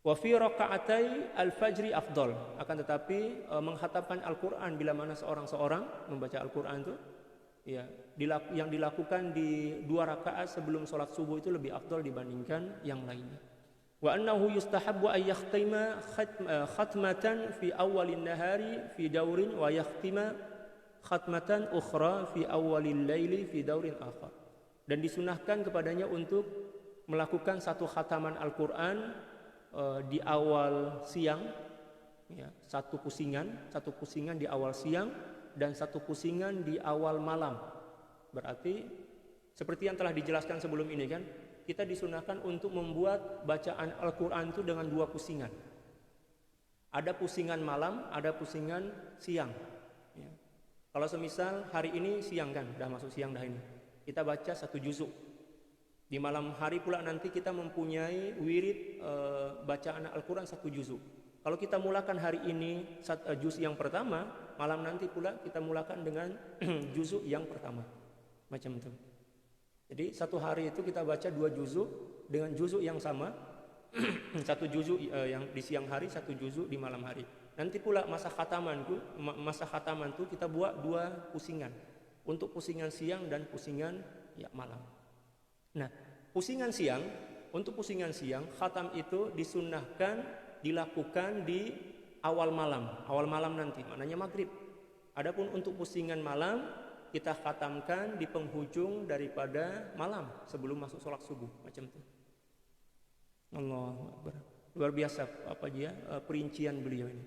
Wa fi raka'atai al-fajri afdal. Akan tetapi mengkhatamkan Al-Quran bila mana seorang membaca Al-Quran itu ya, yang dilakukan di 2 rakaat sebelum sholat subuh itu lebih afdal dibandingkan yang lainnya. Wa annahu yustahabbu ay yakhtima khatmatan fi awwalin nahari fi daurin wa yakhtima khatmatan ukhra fi awwalil laili fi daurin akhar. Dan disunahkan kepadanya untuk melakukan satu khataman Al-Quran di awal siang ya, satu pusingan di awal siang dan satu pusingan di awal malam. Berarti seperti yang telah dijelaskan sebelum ini kan, kita disunahkan untuk membuat bacaan Al-Quran itu dengan 2 pusingan. Ada pusingan malam, ada pusingan siang ya. Kalau semisal hari ini siang kan, dah masuk siang dah ini, kita baca 1 juzuk. Di malam hari pula nanti kita mempunyai wirid bacaan Al-Quran 1 juzuk. Kalau kita mulakan hari ini juz yang pertama, malam nanti pula kita mulakan dengan juzuk yang pertama. Macam itu. Jadi 1 hari itu kita baca 2 juzuk dengan juzuk yang sama. 1 juzuk yang di siang hari, 1 juzuk di malam hari. Nanti pula masa khataman itu kita buat 2 pusingan. Untuk pusingan siang dan pusingan ya malam. Nah, untuk pusingan siang, khatam itu disunnahkan dilakukan di awal malam nanti, maknanya maghrib. Adapun untuk pusingan malam, kita khatamkan di penghujung daripada malam sebelum masuk sholat subuh, macam itu. Allahu Akbar. Luar biasa perincian beliau ini.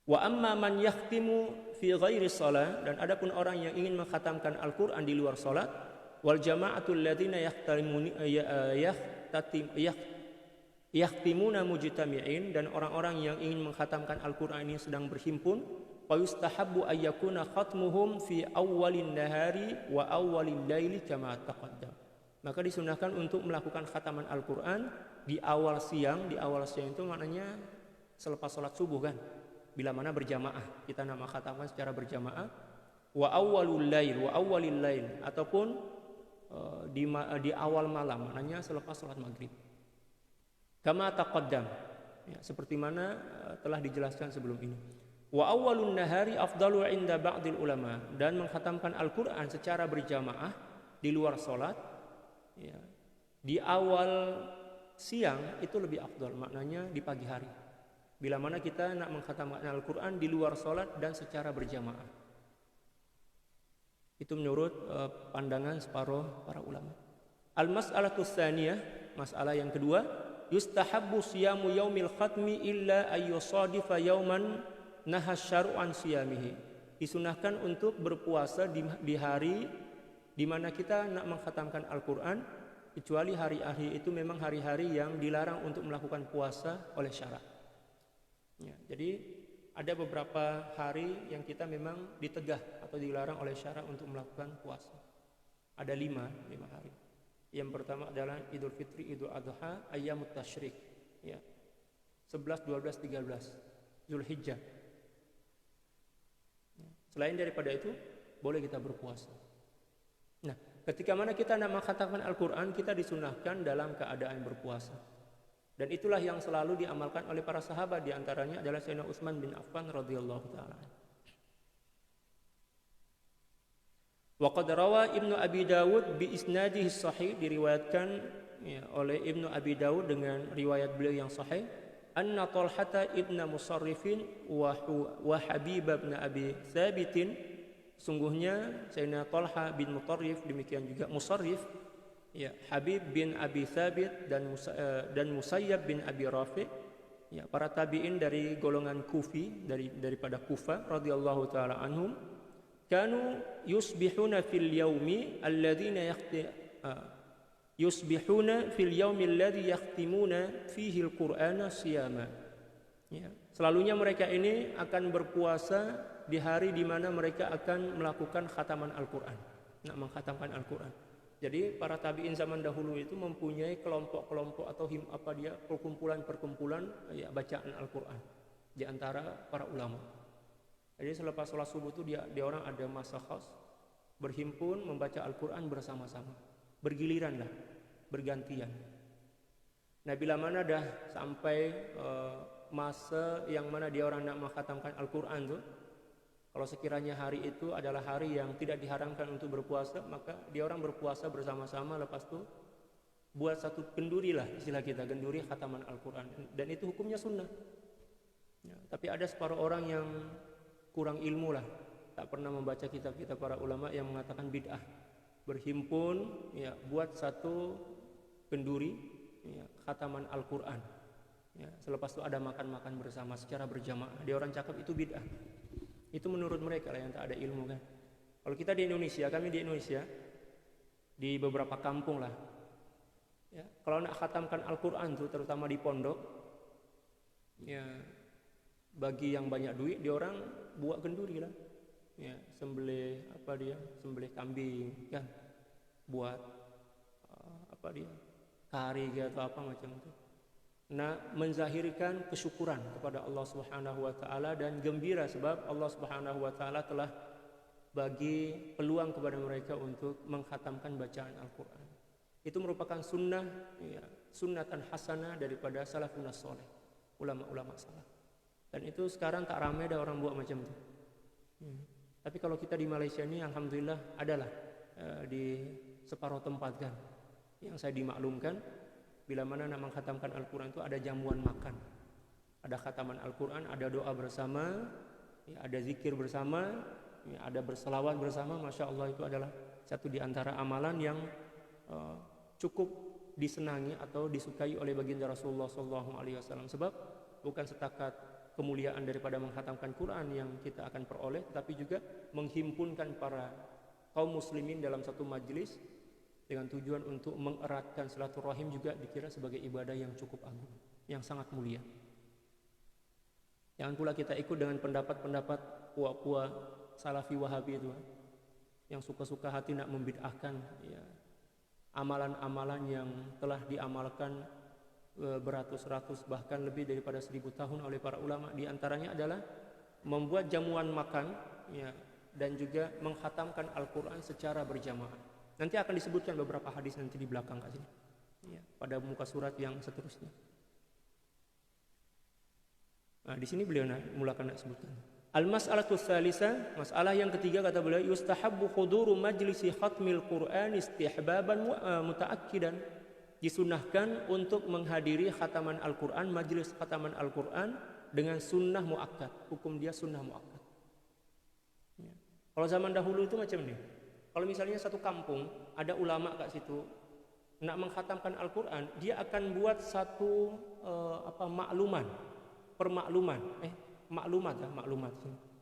Wa amma man yakhtimu fi ghairi shalah, dan adapun orang yang ingin mengkhatamkan Al-Qur'an di luar salat, wal jama'atul ladzina yahtimuna mujtami'in, dan orang-orang yang ingin mengkhatamkan Al-Qur'an ini sedang berhimpun, fa yustahabbu ayyakuna khatmuhum fi awwalin nahari wa awwalil laili kama taqaddam. Maka disunahkan untuk melakukan khataman Al-Qur'an di awal siang itu maknanya selepas salat subuh kan. Bila mana berjamaah, kita nama khatamkan secara berjamaah. Wa awwalil lail ataupun di awal malam, maknanya selepas salat maghrib. Kama taqaddam, ya, seperti mana telah dijelaskan sebelum ini. Wa awwalun nahari afdalu inda ba'dil ulama, dan mengkhatamkan Al-Qur'an secara berjamaah di luar salat ya, di awal siang itu lebih afdal, maknanya di pagi hari. Bila mana kita nak mengkhatamkan Al-Qur'an di luar salat dan secara berjamaah. Itu menurut pandangan separuh para ulama. Al-mas'alatus tsaniyah, masalah yang kedua, yustahabbu siyamu yaumil khatmi illa ayyusadifa yauman nahas syar'u an siyamihi. Disunahkan untuk berpuasa di hari di mana kita nak mengkhatamkan Al-Qur'an, kecuali hari-hari itu memang hari-hari yang dilarang untuk melakukan puasa oleh syarak. Ya, jadi ada beberapa hari yang kita memang ditegah atau dilarang oleh syarak untuk melakukan puasa. Ada lima hari. Yang pertama adalah Idul Fitri, Idul Adha, Ayyamut Tasyrik, ya. 11, 12, 13 Zulhijjah. Ya. Selain daripada itu, boleh kita berpuasa. Nah, ketika mana kita nak mengkhatamkan Al-Quran, kita disunahkan dalam keadaan berpuasa. Dan itulah yang selalu diamalkan oleh para sahabat, di antaranya adalah Sayyidina Utsman bin Affan radhiyallahu taala. Wa qad rawa Ibnu Abi Dawud bi isnadihi sahih, diriwayatkan ya, oleh Ibnu Abi Dawud dengan riwayat beliau yang sahih, anna Talhata ibn Musarrifin wa Habib bin Abi Tsabitin, sungguhnya Sayyidina Talha bin Mutarrif, demikian juga Musarrif, ya, Habib bin Abi Thabit dan Musayyab bin Abi Rafi', ya, para tabi'in dari golongan Kufi, daripada Kufa radhiyallahu taala anhum, kanu yusbihuna fil yaumi alladhi yahtimuna fihi al-Qur'ana siyama. Ya, selalunya mereka ini akan berpuasa di hari di mana mereka akan melakukan khataman Al-Qur'an, nak mengkhatamkan Al-Qur'an. Jadi para tabi'in zaman dahulu itu mempunyai kelompok-kelompok atau perkumpulan-perkumpulan ya, bacaan Al-Quran di antara para ulama. Jadi selepas sholat subuh itu dia orang ada masa khas berhimpun membaca Al-Quran bersama-sama, bergiliran lah, bergantian. Nah, bila mana dah sampai masa yang mana dia orang nak mengkhatamkan Al-Quran tuh, kalau sekiranya hari itu adalah hari yang tidak diharamkan untuk berpuasa, maka dia orang berpuasa bersama-sama, lepas itu buat satu kenduri lah, istilah kita, kenduri khataman Al-Quran. Dan itu hukumnya sunnah. Ya, tapi ada separuh orang yang kurang ilmu lah, tak pernah membaca kitab-kitab para ulama yang mengatakan bid'ah. Berhimpun, ya, buat satu kenduri, ya, khataman Al-Quran. Ya, selepas itu ada makan-makan bersama secara berjamaah. Dia orang cakap itu bid'ah. Itu menurut mereka lah yang tak ada ilmu kan. Kalau kita di Indonesia, kami di Indonesia, di beberapa kampung lah, ya, kalau nak khatamkan Al-Quran tuh, terutama di pondok, ya, bagi yang banyak duit, dia orang buat kenduri lah, ya, sembelih kambing kan, buat kari atau apa macam itu. Nah, menzahirkan kesyukuran kepada Allah Subhanahu wa taala dan gembira sebab Allah Subhanahu wa taala telah bagi peluang kepada mereka untuk mengkhatamkan bacaan Al-Qur'an. Itu merupakan sunnah, ya, sunnatan hasanah daripada salafun saleh, ulama-ulama salaf. Dan itu sekarang tak ramai ada orang buat macam itu. Tapi kalau kita di Malaysia ini alhamdulillah adalah di separuh tempat kan yang saya dimaklumkan. Bila mana nak mengkhatamkan Al-Quran itu ada jamuan makan, ada khataman Al-Quran, ada doa bersama, ya, ada zikir bersama, ya, ada berselawat bersama. Masya Allah, itu adalah satu di antara amalan yang cukup disenangi atau disukai oleh baginda Rasulullah SAW. Sebab bukan setakat kemuliaan daripada mengkhatamkan Quran yang kita akan peroleh, tetapi juga menghimpunkan para kaum muslimin dalam satu majlis dengan tujuan untuk mengeratkan silaturahim, juga dikira sebagai ibadah yang cukup agung, yang sangat mulia. Jangan pula kita ikut dengan pendapat-pendapat puak-puak salafi wahabi itu, yang suka-suka hati nak membid'ahkan, ya, amalan-amalan yang telah diamalkan beratus-ratus bahkan lebih daripada 1000 tahun oleh para ulama. Di antaranya adalah membuat jamuan makan, ya, dan juga mengkhatamkan Al-Quran secara berjamaah. Nanti akan disebutkan beberapa hadis nanti di belakang kat sini, ya, pada muka surat yang seterusnya. Nah, di sini beliau mulakan nak sebutkan. Al-mas'alatu tsalitsah, masalah yang ketiga, kata beliau, yustahabbu huduru majlisi khatmil Qur'an istihbaban mutaakkidan. Disunahkan untuk menghadiri khataman Al-Quran, majlis khataman Al-Quran dengan sunnah muakkad. Hukum dia sunnah muakkad. Ya. Kalau zaman dahulu itu macam ni. Kalau misalnya satu kampung ada ulama kat situ nak mengkhatamkan Al-Quran, dia akan buat satu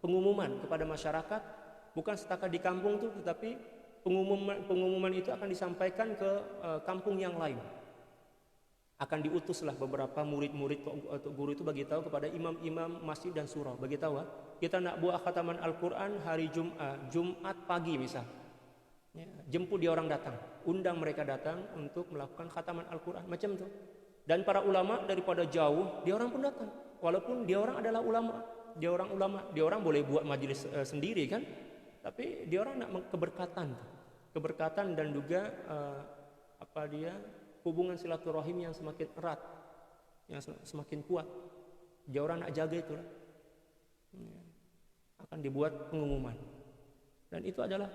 pengumuman kepada masyarakat, bukan setakat di kampung tuh, tetapi pengumuman itu akan disampaikan ke kampung yang lain. Akan diutuslah beberapa murid-murid atau guru itu bagi tahu kepada imam-imam masjid dan surau, bagi tahu kita nak buat khataman Al-Quran hari Jumat pagi misal. Ya, jemput dia orang datang, undang mereka datang untuk melakukan khataman Al-Quran, macam itu. Dan para ulama daripada jauh, dia orang pun datang, walaupun dia orang adalah ulama, dia orang boleh buat majelis sendiri kan, tapi dia orang nak keberkatan dan juga hubungan silaturahim yang semakin erat, yang semakin kuat. Dia orang nak jaga itulah. Akan dibuat pengumuman, dan itu adalah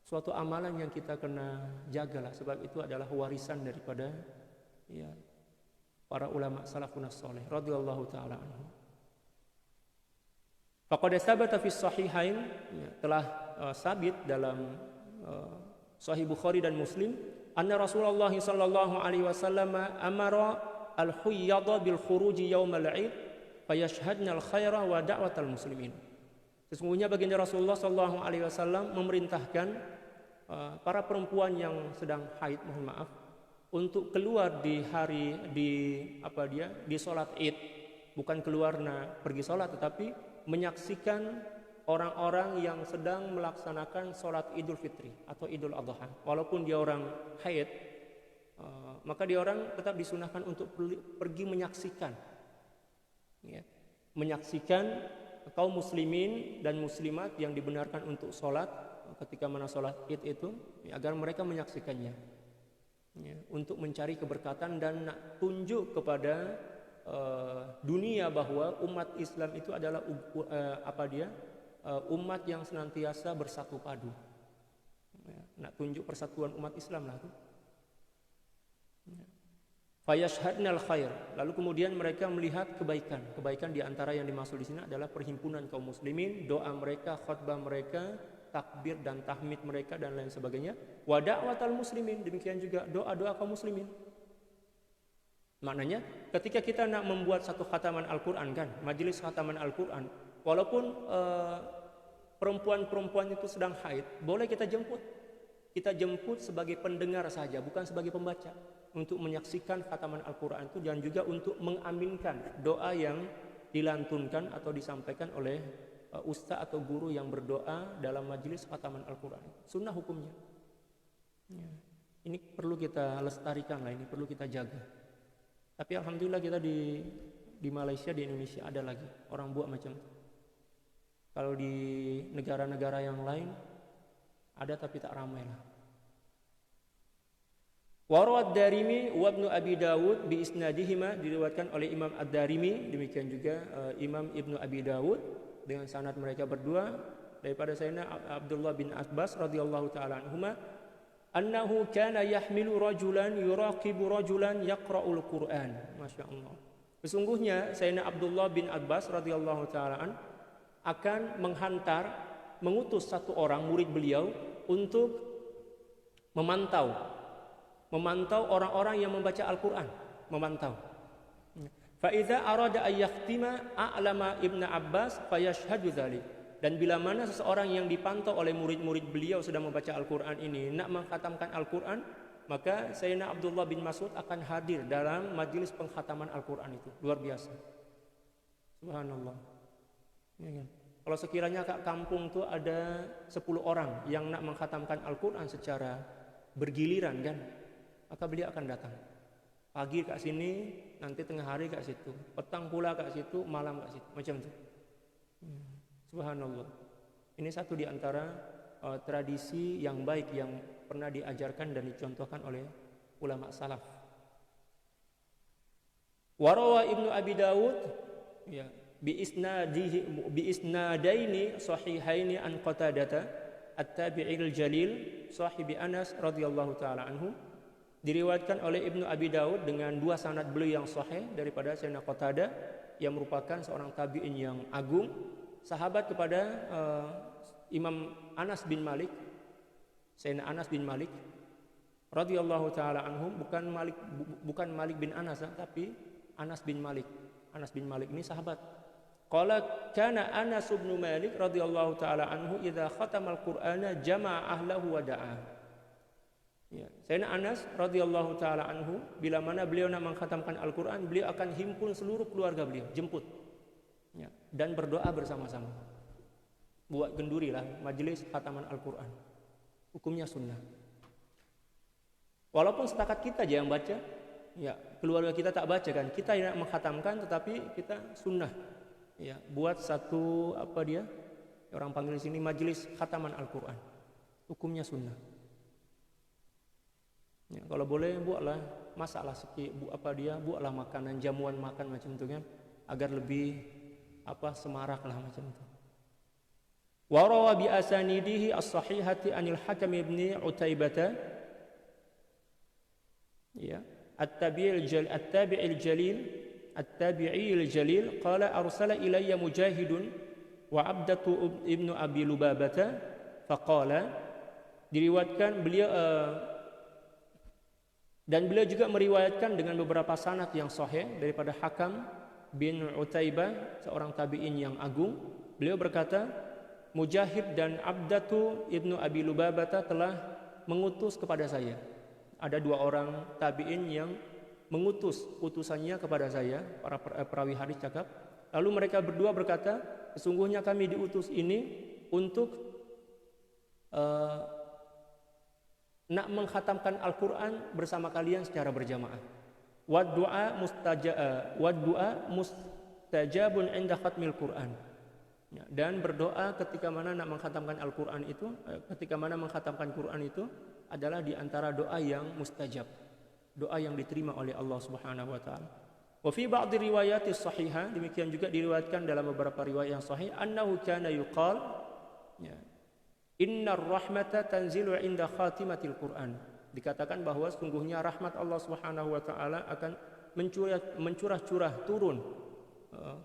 suatu amalan yang kita kena jagalah, sebab itu adalah warisan daripada para ulama salafun salih radhiyallahu taala anhum. Faqad tsabata fi sahihain, telah sabit dalam Sahih Bukhari dan Muslim, anna Rasulullah sallallahu alaihi wasallam amara al-huyyadha bil khuruji yaumal 'id fayashhadna al-khaira wa da'watal muslimin. Sesungguhnya baginda Rasulullah sallallahu alaihi wasallam memerintahkan para perempuan yang sedang haid, mohon maaf, untuk keluar di hari di sholat Id, bukan keluar pergi sholat, tetapi menyaksikan orang-orang yang sedang melaksanakan sholat Idul Fitri atau Idul Adha. Walaupun dia orang haid, maka dia orang tetap disunahkan untuk pergi menyaksikan, menyaksikan kaum muslimin dan muslimat yang dibenarkan untuk sholat ketika mana sholat Id itu, agar mereka menyaksikannya, untuk mencari keberkatan dan nak tunjuk kepada dunia bahwa umat Islam itu adalah umat yang senantiasa bersatu padu. Nak tunjuk persatuan umat Islam lah tu. Fayashhadnal khair, lalu kemudian mereka melihat kebaikan di antara yang dimaksud di sini adalah perhimpunan kaum muslimin, doa mereka, khutbah mereka, takbir dan tahmid mereka dan lain sebagainya. Wa da'watal muslimin, demikian juga doa-doa kaum muslimin. Maknanya ketika kita nak membuat satu khataman Al-Quran kan, majelis khataman Al-Quran, walaupun perempuan-perempuan itu sedang haid, boleh kita jemput. Kita jemput sebagai pendengar saja, bukan sebagai pembaca, untuk menyaksikan khataman Al-Quran itu, dan juga untuk mengaminkan doa yang dilantunkan atau disampaikan oleh ustaz atau guru yang berdoa dalam majelis khataman Al-Quran. Sunnah hukumnya. Ini perlu kita lestarikan lah, ini perlu kita jaga. Tapi alhamdulillah kita di Malaysia, di Indonesia ada lagi orang buat macam itu. Kalau di negara-negara yang lain ada tapi tak ramai lah. Warawat Darimi wa Ibnu Abi Dawud bi isnadihima, diriwayatkan oleh Imam Ad-Darimi, demikian juga Imam Ibnu Abi Dawud dengan sanad mereka berdua daripada Sayyidina Abdullah bin Abbas radhiyallahu taala anhuma, annahu kana yahmilu rajulan yuraqibu rajulan yaqra'ul Qur'an. Masyaallah. Sesungguhnya Sayyidina Abdullah bin Abbas radhiyallahu taala an akan mengutus satu orang murid beliau untuk memantau orang-orang yang membaca Al-Quran, memantau. Fa idza arada ay yakhtima a'lama Ibnu Abbas fayashhadu dzalik. Dan bila mana seseorang yang dipantau oleh murid-murid beliau sedang membaca Al-Quran ini nak mengkhatamkan Al-Quran, maka Sayyidina Abdullah bin Mas'ud akan hadir dalam majelis pengkhataman Al-Quran itu. Luar biasa. Subhanallah. Ya kan? Kalau sekiranya kat kampung tu ada 10 orang yang nak mengkhatamkan Al-Quran secara bergiliran kan, maka beliau akan datang. Pagi kat sini, nanti tengah hari kat situ, petang pula kat situ, malam kat situ, macam tu. Subhanallah. Ini satu di antara tradisi yang baik yang pernah diajarkan dan dicontohkan oleh ulama salaf. Warawa Ibnu Abi Dawud bi isnadaini sahihaini an Qatadah at-tabi'il jalil sahibi Anas radhiyallahu taala anhu. Diriwayatkan oleh Ibnu Abi Dawud dengan dua sanad beliau yang sahih daripada Sayyidina Qatadah yang merupakan seorang tabi'in yang agung, sahabat kepada Imam Anas bin Malik Sayyidina Anas bin Malik radhiyallahu taala anhum, bukan Malik bin Anas, tapi Anas bin Malik. Anas bin Malik ini sahabat. Qala kana Anas bin Malik radhiyallahu taala anhu idza khatamal Qur'ana jama'a ahlahu wa da'a. Ya, Sayyidina Anas radhiyallahu taala anhu bila mana beliau nak mengkhatamkan Al-Qur'an, beliau akan himpun seluruh keluarga beliau, jemput. Ya, dan berdoa bersama-sama. Buat gendurilah majelis khataman Al-Qur'an. Hukumnya sunnah. Walaupun setakat kita aja yang baca, ya keluarga kita tak baca kan, kita yang mengkhatamkan, tetapi kita sunnah, ya buat satu orang panggil di sini majelis khataman Al-Quran, hukumnya sunnah. Ya, kalau boleh buatlah masalah buatlah makanan, jamuan makan macam itu kan, agar lebih semarak lah macam itu. Wa rawa bi asanidihi as-sahihati anil Hakam ibn Utaibah. Ya, At-Tabi'il Jalil qala arsala ilayya Mujahidun wa Abdatu ibnu Abi Lubabata faqala, diriwayatkan beliau dan beliau juga meriwayatkan dengan beberapa sanad yang sahih daripada Hakam bin Utaibah, seorang tabi'in yang agung. Beliau berkata, Mujahid dan Abdatu ibnu Abi Lubabata telah mengutus kepada saya. Ada dua orang tabi'in yang mengutus utusannya kepada saya, para perawi hadis cakap. Lalu mereka berdua berkata, sesungguhnya kami diutus ini untuk nak mengkhatamkan Al-Quran bersama kalian secara berjamaah. Wad du'a mustajabun inda khatmil Quran. Ya, dan berdoa ketika mana nak mengkhatamkan Al-Quran itu, Quran itu adalah di antara doa yang mustajab, doa yang diterima oleh Allah Subhanahu wa taala. Wa fi ba'd riwayat sahihah, demikian juga diriwayatkan dalam beberapa riwayat yang sahih, annahu kana yuqal, ya, innar rahmata tanzilu inda khatimatil Quran. Dikatakan bahwa sungguhnya rahmat Allah Subhanahu wa taala akan mencurah-curah turun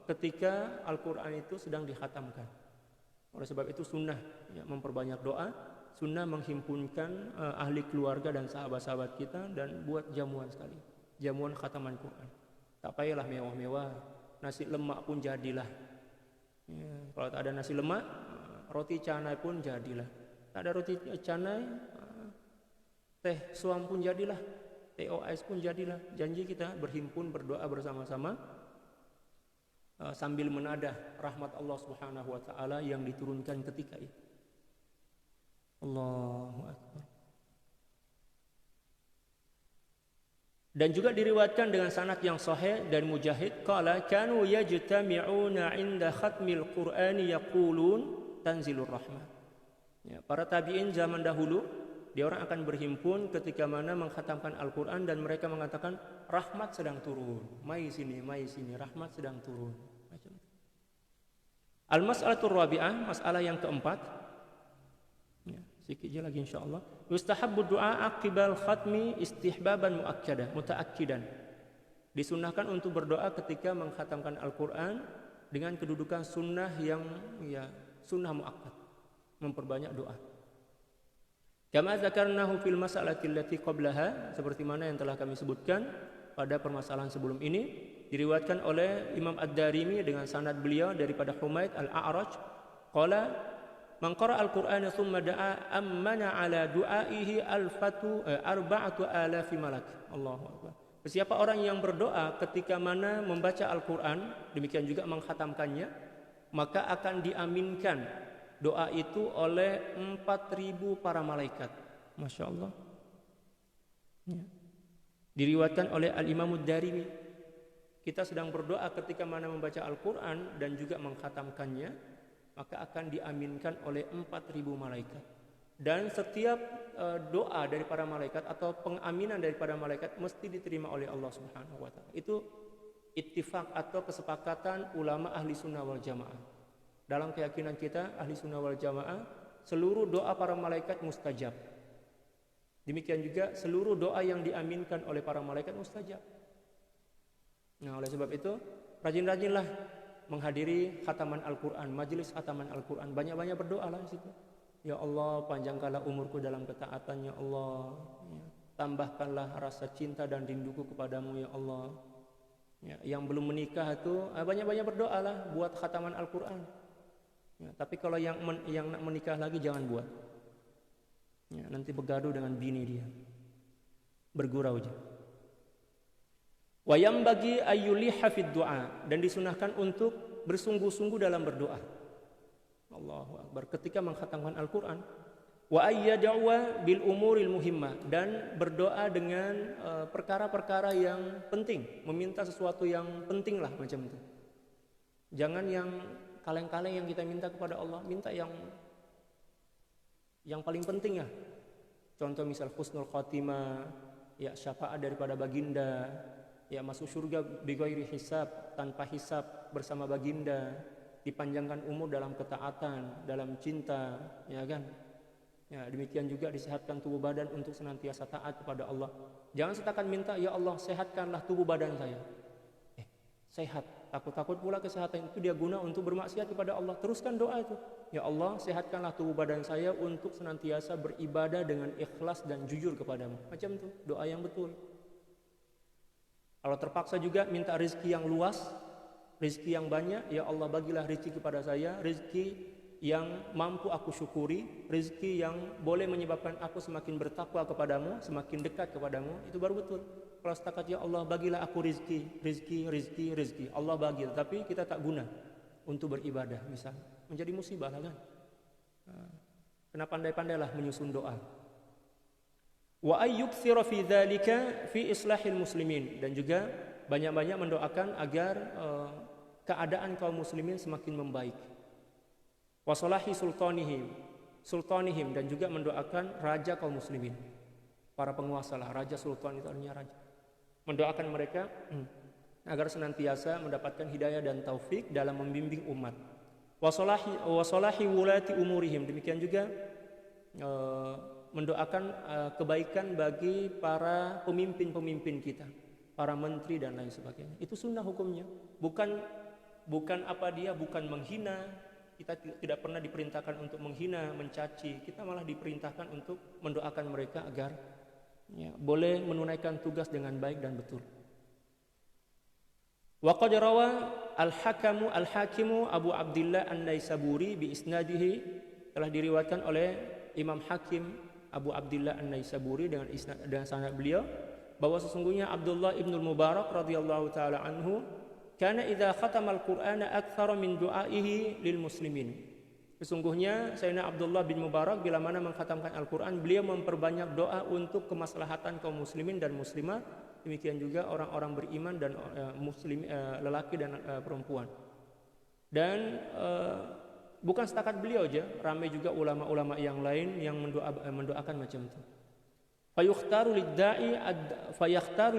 ketika Al-Quran itu sedang dikhatamkan. Oleh sebab itu sunnah, ya, memperbanyak doa, sunnah menghimpunkan ahli keluarga dan sahabat-sahabat kita dan buat jamuan sekali, jamuan khataman Quran. Tak payahlah mewah-mewah, nasi lemak pun jadilah. Ya, kalau tak ada nasi lemak, roti canai pun jadilah. Tak ada roti canai, teh suam pun jadilah, teh ois pun jadilah. Janji kita berhimpun berdoa bersama-sama sambil menadah rahmat Allah Subhanahu wa taala yang diturunkan ketika itu. Allahu Akbar. Dan juga diriwayatkan dengan sanad yang sahih dari Mujahid, qala kanu yajtami'una 'inda khatmil Qur'ani yaqulun tanzilur rahmah. Ya, para tabi'in zaman dahulu, dia orang akan berhimpun ketika mana mengkhatamkan Al-Quran dan mereka mengatakan rahmat sedang turun. Mai sini, rahmat sedang turun. Al-mas'alatul rabi'ah, masalah yang keempat. Ya, sedikit je lagi insyaallah. Yustahabbu du'a aqibal khatmi istihbaban mutaakkidan. Disunnahkan untuk berdoa ketika mengkhatamkan Al-Quran dengan kedudukan sunnah yang sunnah muakkad, memperbanyak doa. Kama dzakarnahu fil mas'alati allati qablaha, seperti mana yang telah kami sebutkan pada permasalahan sebelum ini. Diriwayatkan oleh Imam Ad-Darimi dengan sanad beliau daripada Humaid Al-A'raj, qala man qara'a al-Qur'ana thumma da'a ammana ala du'aihi arba'atu alafi malak. Allahu Akbar. Siapa orang yang berdoa ketika mana membaca Al-Quran, demikian juga mengkhatamkannya, maka akan diaminkan doa itu oleh 4.000 para malaikat. Masya Allah. Ya. Diriwayatkan oleh Al-Imam Ad-Darimi, kita sedang berdoa ketika mana membaca Al-Quran dan juga mengkhatamkannya, maka akan diaminkan oleh 4.000 malaikat. Dan setiap doa dari para malaikat atau pengaminan daripada malaikat mesti diterima oleh Allah Subhanahu wa taala. Itu ittifaq atau kesepakatan ulama ahli sunnah wal jamaah. Dalam keyakinan kita ahli sunnah wal jamaah, seluruh doa para malaikat mustajab. Demikian juga seluruh doa yang diaminkan oleh para malaikat mustajab. Nah, oleh sebab itu rajin-rajinlah menghadiri khataman Al-Quran, majelis khataman Al-Quran, banyak-banyak berdoalah di situ. Ya Allah, panjangkanlah umurku dalam ketaatan, ya Allah. Ya, tambahkanlah rasa cinta dan rinduku kepadamu, ya Allah. Ya, yang belum menikah itu banyak-banyak berdoalah buat khataman Al-Quran. Ya, tapi kalau yang nak menikah lagi jangan buat. Ya, nanti bergaduh dengan bini dia, bergurau aja. Wa yambagi ayyuliha fid du'a, dan disunahkan untuk bersungguh-sungguh dalam berdoa. Allahu Akbar ketika mengkhatamkan Al-Quran. Wa ayyad'wa bil umuril muhimmah, dan berdoa dengan perkara-perkara yang penting, meminta sesuatu yang penting lah macam itu. Jangan yang kaleng-kaleng yang kita minta kepada Allah, minta yang paling penting ya. Contoh misal husnul khatimah, ya syafaat daripada baginda, ya masuk surga bighairi hisab, tanpa hisab bersama baginda, dipanjangkan umur dalam ketaatan, dalam cinta, ya kan? Ya, demikian juga disehatkan tubuh badan untuk senantiasa taat kepada Allah. Jangan setakat minta, ya Allah sehatkanlah tubuh badan saya. Sehat, takut-takut pula kesehatan itu dia guna untuk bermaksiat kepada Allah. Teruskan doa itu. Ya Allah sehatkanlah tubuh badan saya untuk senantiasa beribadah dengan ikhlas dan jujur kepadamu. Macam itu, doa yang betul. Kalau terpaksa juga minta rezeki yang luas, rezeki yang banyak, ya Allah bagilah rezeki kepada saya, rezeki yang mampu aku syukuri, rezeki yang boleh menyebabkan aku semakin bertakwa kepadamu, semakin dekat kepadamu, itu baru betul. Kalau setakat ya Allah bagilah aku rezeki, Allah bagi, tapi kita tak guna untuk beribadah, misal menjadi musibah lah kan. Kena pandai-pandailah menyusun doa. Wa ayyukthira fi dzalika fi islahil muslimin, dan juga banyak-banyak mendoakan agar keadaan kaum muslimin semakin membaik. Wa salahi sultanihim, dan juga mendoakan raja kaum muslimin, para penguasa lah, raja sultan itu artinya raja. Mendoakan mereka agar senantiasa mendapatkan hidayah dan taufik dalam membimbing umat. Wa salahi wulati umurihim, demikian juga mendoakan kebaikan bagi para pemimpin-pemimpin kita, para menteri dan lain sebagainya. Itu sunnah hukumnya. Bukan apa dia, bukan menghina. Kita tidak pernah diperintahkan untuk menghina, mencaci. Kita malah diperintahkan untuk mendoakan mereka agar boleh menunaikan tugas dengan baik dan betul. Wa qad rawa al-Hakimu Abu Abdillah An-Naisaburi bi isnadihi, telah diriwayatkan oleh Imam Hakim Abu Abdillah An-Naisaburi dengan sanad beliau bahwa sesungguhnya Abdullah ibn Mubarak radhiyallahu taala anhu kana idza khatama al-Qur'ana aktsara min du'aihi lil muslimin. Sesungguhnya Sayyidina Abdullah bin Mubarak bila mana mengkhatamkan Al-Qur'an, beliau memperbanyak doa untuk kemaslahatan kaum muslimin dan muslimat, demikian juga orang-orang beriman dan lelaki dan perempuan. Dan bukan setakat beliau aja, ramai juga ulama-ulama yang lain yang mendoakan macam itu. Fayakhtaru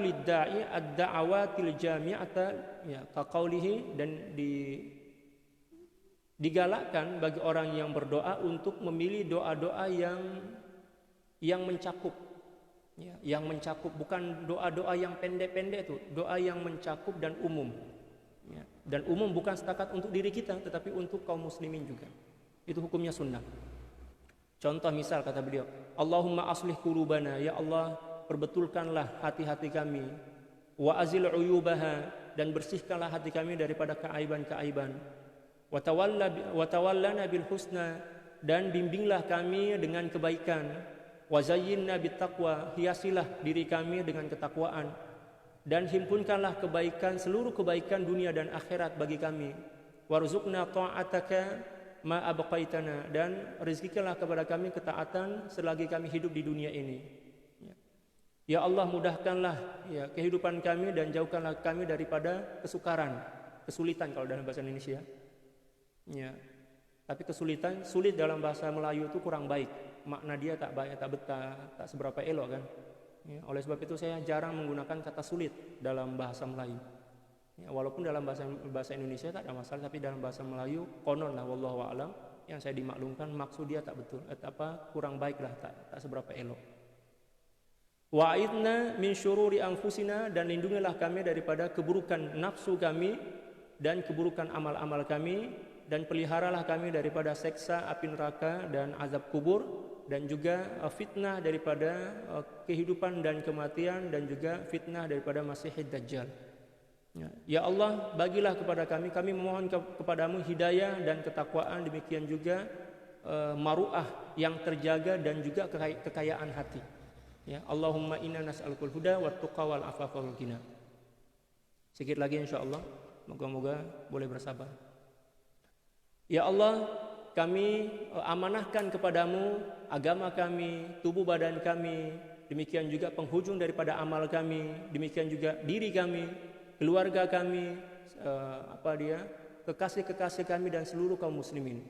lid-da'i ad-da'awatil jami'ata, ya kaqaulihi, dan digalakkan bagi orang yang berdoa untuk memilih doa-doa yang mencakup, ya, yang mencakup, bukan doa-doa yang pendek-pendek itu, doa yang mencakup dan umum, ya. Dan umum bukan setakat untuk diri kita, tetapi untuk kaum muslimin juga. Itu hukumnya sunnah. Contoh misal kata beliau, Allahumma aslih qulubana, ya Allah perbetulkanlah hati-hati kami, wa azil uyubaha, dan bersihkanlah hati kami daripada keaiban-keaiban, wa tawallana bil husna, dan bimbinglah kami dengan kebaikan, wa zayyinna bit taqwa, hiasilah diri kami dengan ketakwaan, dan himpunkanlah kebaikan, seluruh kebaikan dunia dan akhirat bagi kami, warzuqna ta'ataka ma abqaitana, dan rezekikanlah kepada kami ketaatan selagi kami hidup di dunia ini. Ya Allah mudahkanlah ya kehidupan kami dan jauhkanlah kami daripada kesulitan kalau dalam bahasa Indonesia. Ya. Tapi sulit dalam bahasa Melayu itu kurang baik. Makna dia tak baik, tak betah, tak seberapa elok kan. Ya, oleh sebab itu saya jarang menggunakan kata sulit dalam bahasa Melayu. Ya, walaupun dalam bahasa Indonesia tak ada masalah, tapi dalam bahasa Melayu konon lah, wallahu a'lam, yang saya dimaklumkan maksud dia tak betul, kurang baik lah, tak seberapa elok. Wa'idna min syururi anfusina, dan lindungilah kami daripada keburukan nafsu kami dan keburukan amal-amal kami. dan peliharalah kami daripada seksa api neraka dan azab kubur, dan juga fitnah daripada kehidupan dan kematian, dan juga fitnah daripada Masihid Dajjal. Ya Allah, bagilah kepada kami memohon kepadamu hidayah dan ketakwaan, demikian juga maruah yang terjaga dan juga kekayaan hati. Ya, Allahumma inna nas'alukal huda wat tuqa wal afafa wal ghina. Sedikit lagi insyaallah, moga-moga boleh bersabar. Ya Allah, kami amanahkan kepadamu agama kami, tubuh badan kami, demikian juga penghujung daripada amal kami, demikian juga diri kami, keluarga kami, kekasih-kekasih kami dan seluruh kaum muslimin.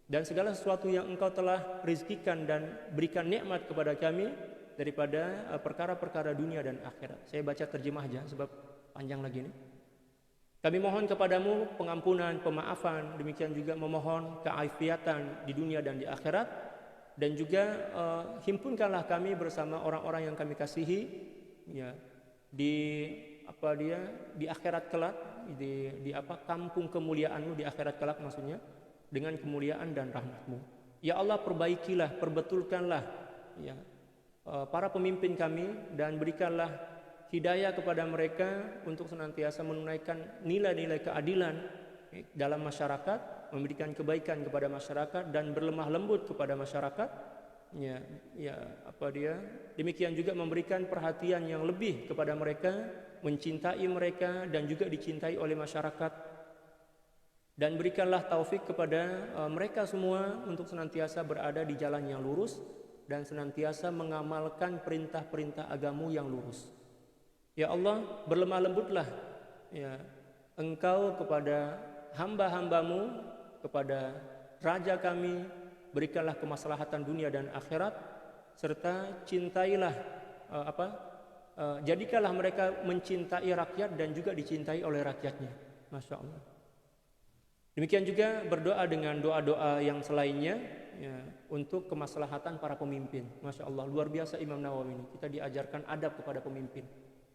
Dan segala sesuatu yang engkau telah rizkikan dan berikan nikmat kepada kami daripada perkara-perkara dunia dan akhirat. Saya baca terjemah aja sebab panjang lagi nih. Kami mohon kepadamu pengampunan, pemaafan, demikian juga memohon keafiatan di dunia dan di akhirat, dan juga himpunkanlah kami bersama orang-orang yang kami kasihi, ya, di akhirat kelak, di kampung kemuliaanmu di akhirat kelak, maksudnya dengan kemuliaan dan rahmatmu. Ya Allah, perbaikilah, perbetulkanlah, ya, para pemimpin kami, dan berikanlah hidayah kepada mereka untuk senantiasa menunaikan nilai-nilai keadilan dalam masyarakat, memberikan kebaikan kepada masyarakat dan berlemah lembut kepada masyarakat. Demikian juga memberikan perhatian yang lebih kepada mereka, mencintai mereka dan juga dicintai oleh masyarakat. Dan berikanlah taufik kepada mereka semua untuk senantiasa berada di jalan yang lurus dan senantiasa mengamalkan perintah-perintah agamamu yang lurus. Ya Allah, berlemah lembutlah, ya, Engkau kepada hamba-hambamu, kepada raja kami, berikanlah kemaslahatan dunia dan akhirat, serta cintailah jadikanlah mereka mencintai rakyat dan juga dicintai oleh rakyatnya. Masya Allah. Demikian juga berdoa dengan doa-doa yang selainnya, ya, untuk kemaslahatan para pemimpin. Masya Allah, luar biasa Imam Nawawi ini. Kita diajarkan adab kepada pemimpin.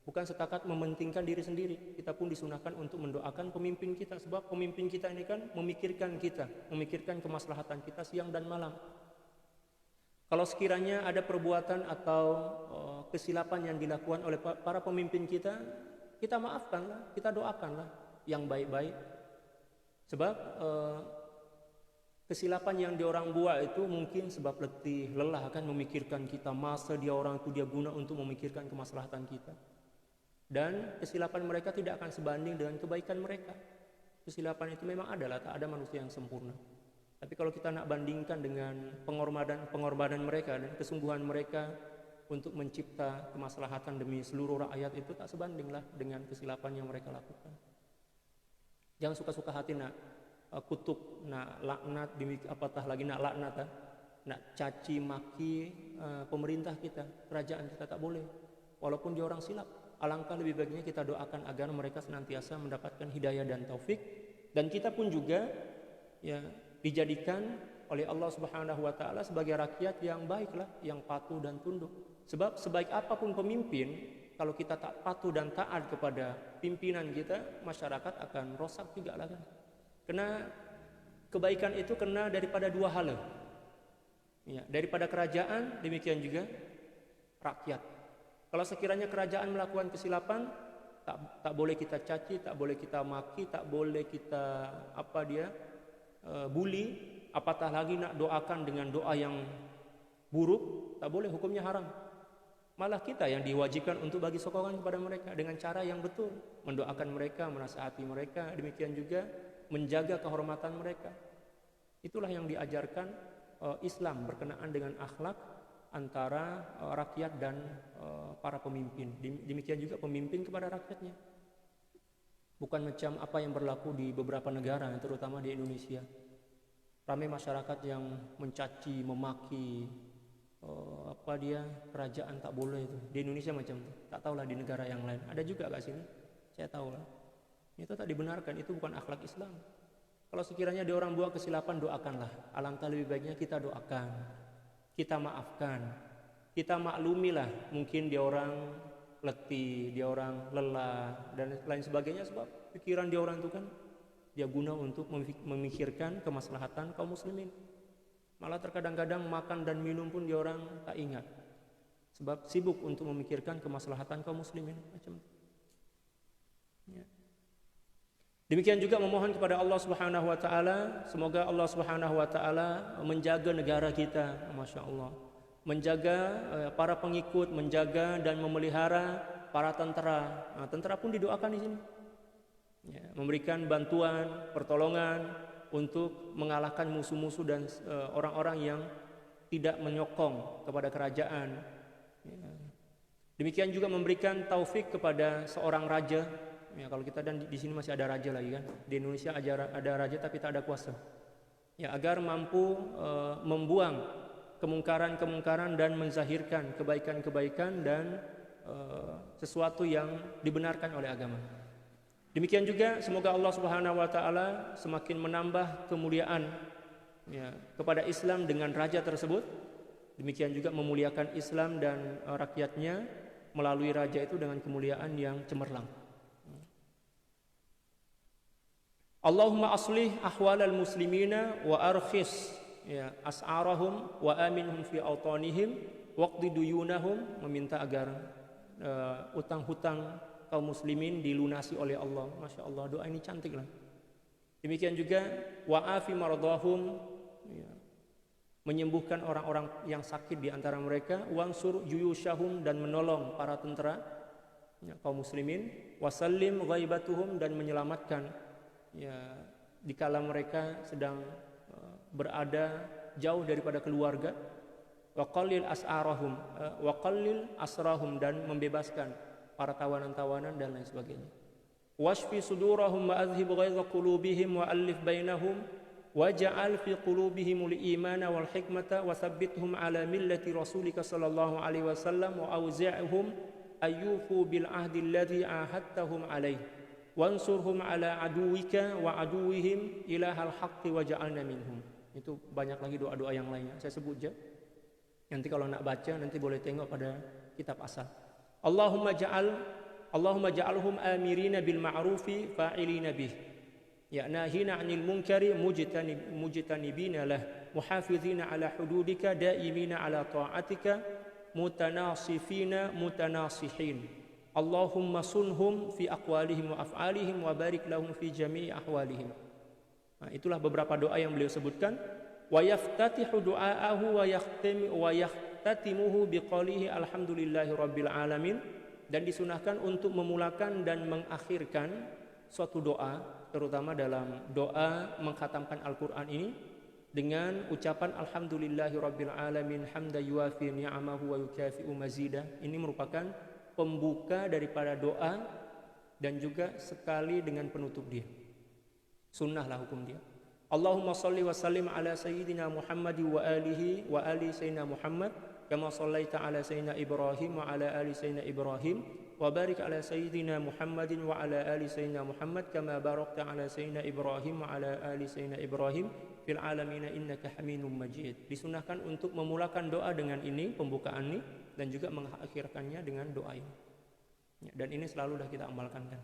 Bukan setakat mementingkan diri sendiri, kita pun disunahkan untuk mendoakan pemimpin kita. Sebab pemimpin kita ini kan memikirkan kita, memikirkan kemaslahatan kita siang dan malam. Kalau sekiranya ada perbuatan atau kesilapan yang dilakukan oleh para pemimpin kita maafkanlah, kita doakanlah yang baik-baik. Sebab kesilapan yang diorang buat itu mungkin sebab letih, lelah akan memikirkan kita, masa dia guna untuk memikirkan kemaslahatan kita. Dan kesilapan mereka tidak akan sebanding dengan kebaikan mereka. Kesilapan itu memang adalah, tak ada manusia yang sempurna. Tapi kalau kita nak bandingkan dengan pengorbanan mereka dan kesungguhan mereka untuk mencipta kemaslahatan demi seluruh rakyat, itu tak sebandinglah dengan kesilapan yang mereka lakukan. Jangan suka-suka hati nak kutuk, nak laknat, apatah lagi nak laknat, nak caci maki pemerintah kita, kerajaan kita, tak boleh. Walaupun dia orang silap, alangkah lebih baiknya kita doakan agar mereka senantiasa mendapatkan hidayah dan taufik, dan kita pun juga, ya, dijadikan oleh Allah Subhanahu wa taala sebagai rakyat yang baiklah, yang patuh dan tunduk. Sebab sebaik apapun pemimpin, kalau kita tak patuh dan taat kepada pimpinan kita, masyarakat akan rosak juga lah kan. Karena kebaikan itu kena daripada dua hal, ya, daripada kerajaan, demikian juga rakyat. Kalau sekiranya kerajaan melakukan kesilapan, tak boleh kita caci, tak boleh kita maki, tak boleh kita bully, apatah lagi nak doakan dengan doa yang buruk, tak boleh, hukumnya haram. Malah kita yang diwajibkan untuk bagi sokongan kepada mereka dengan cara yang betul, mendoakan mereka, menasihati mereka, demikian juga menjaga kehormatan mereka. Itulah yang diajarkan Islam berkenaan dengan akhlak antara rakyat dan para pemimpin. Demikian juga pemimpin kepada rakyatnya. Bukan macam apa yang berlaku di beberapa negara, terutama di Indonesia. Ramai masyarakat yang mencaci, memaki, kerajaan, tak boleh itu. Di Indonesia macam itu. Tak tahulah di negara yang lain. Ada juga kat sini. Saya tahu lah. Itu tak dibenarkan, itu bukan akhlak Islam. Kalau sekiranya dia orang buat kesilapan, doakanlah. Alangkah lebih baiknya kita doakan, kita maafkan, kita maklumilah. Mungkin dia orang letih, dia orang lelah dan lain sebagainya, sebab pikiran dia orang itu kan dia guna untuk memikirkan kemaslahatan kaum muslimin. Malah terkadang-kadang makan dan minum pun dia orang tak ingat, sebab sibuk untuk memikirkan kemaslahatan kaum muslimin macam itu. Ya. Demikian juga memohon kepada Allah Subhanahu wa taala, semoga Allah Subhanahu wa taala menjaga negara kita, Masya Allah. Menjaga para pengikut, menjaga dan memelihara para tentara. Nah, tentara pun didoakan di sini. Ya, memberikan bantuan, pertolongan untuk mengalahkan musuh-musuh dan orang-orang yang tidak menyokong kepada kerajaan. Ya. Demikian juga memberikan taufik kepada seorang raja. Ya, kalau kita dan di sini masih ada raja lagi kan. Di Indonesia ada raja tapi tak ada kuasa. Ya, agar mampu membuang kemungkaran-kemungkaran dan menzahirkan kebaikan-kebaikan dan sesuatu yang dibenarkan oleh agama. Demikian juga semoga Allah Subhanahu wa taala semakin menambah kemuliaan ya, kepada Islam dengan raja tersebut. Demikian juga memuliakan Islam dan rakyatnya melalui raja itu dengan kemuliaan yang cemerlang. Allahumma aslih ahwalal muslimina wa arkhis ya as'arahum wa aminhum fi awtanihim waqdi duyunahum, meminta agar utang-hutang kaum muslimin dilunasi oleh Allah. Masya Allah, doa ini cantik lah. Demikian juga wa'afi maradahum ya, menyembuhkan orang-orang yang sakit di antara mereka, wansur juyushahum, dan menolong para tentara ya, kaum muslimin, wasallim ghaibatuhum, dan menyelamatkan ya dikala mereka sedang berada jauh daripada keluarga, wa qallil as'arahum wa qallil asrahum, dan membebaskan para tawanan-tawanan dan lain sebagainya. Washfi sudurahum wa adhhib ghaidha qulubihim wa alif bainahum waj'al fi qulubihimul imana wal hikmata wa tsabbithum ala millati rasulika sallallahu alaihi wasallam wa auzi'hum ayyufu bil ahdi alladhi ahadtahum alaihi wansurhum ala aduwika wa aduwihim ilahal haqqi waj'alna minhum. Itu banyak lagi doa-doa yang lainnya, saya sebut aja. Nanti kalau nak baca nanti boleh tengok pada kitab asal. Allahumma ja'alhum amirina bil ma'rufi fa'ilina bih ya nahina 'anil munkari mujtanibina lah muhafizina ala hududika daimina ala ta'atika mutanasifina mutanasihin. Allahumma sunhum fi aqwalihim wa af'alihim wa barik lahum fi jami'i ahwalihim. Nah, itulah beberapa doa yang beliau sebutkan. Wa yaftatihu du'aahu wa yahtatimuhu biqaulihi alhamdulillahi rabbil alamin, dan disunahkan untuk memulakan dan mengakhirkan suatu doa, terutama dalam doa mengkhatamkan Al-Qur'an ini, dengan ucapan alhamdulillahi rabbil alamin hamda yuafi ni'amahu wa yukafi'u mazidah. Ini merupakan pembuka daripada doa dan juga sekali dengan penutup dia. Sunnahlah hukum dia. Allahumma salli wa sallim ala sayyidina Muhammad wa alihi wa ali sayyidina Muhammad kama sallaita ala sayyidina Ibrahim wa ala ali sayyidina Ibrahim wa barik ala sayyidina Muhammadin wa ala ali sayyidina Muhammad kama barakta ala sayyidina Ibrahim wa ala ali sayyidina Ibrahim fil alamin innaka Hamidum Majid. Disunahkan untuk memulakan doa dengan ini, pembukaan ini, dan juga mengakhirkannya dengan doa ini. Ya, dan ini selalu dah kita amalkan kan.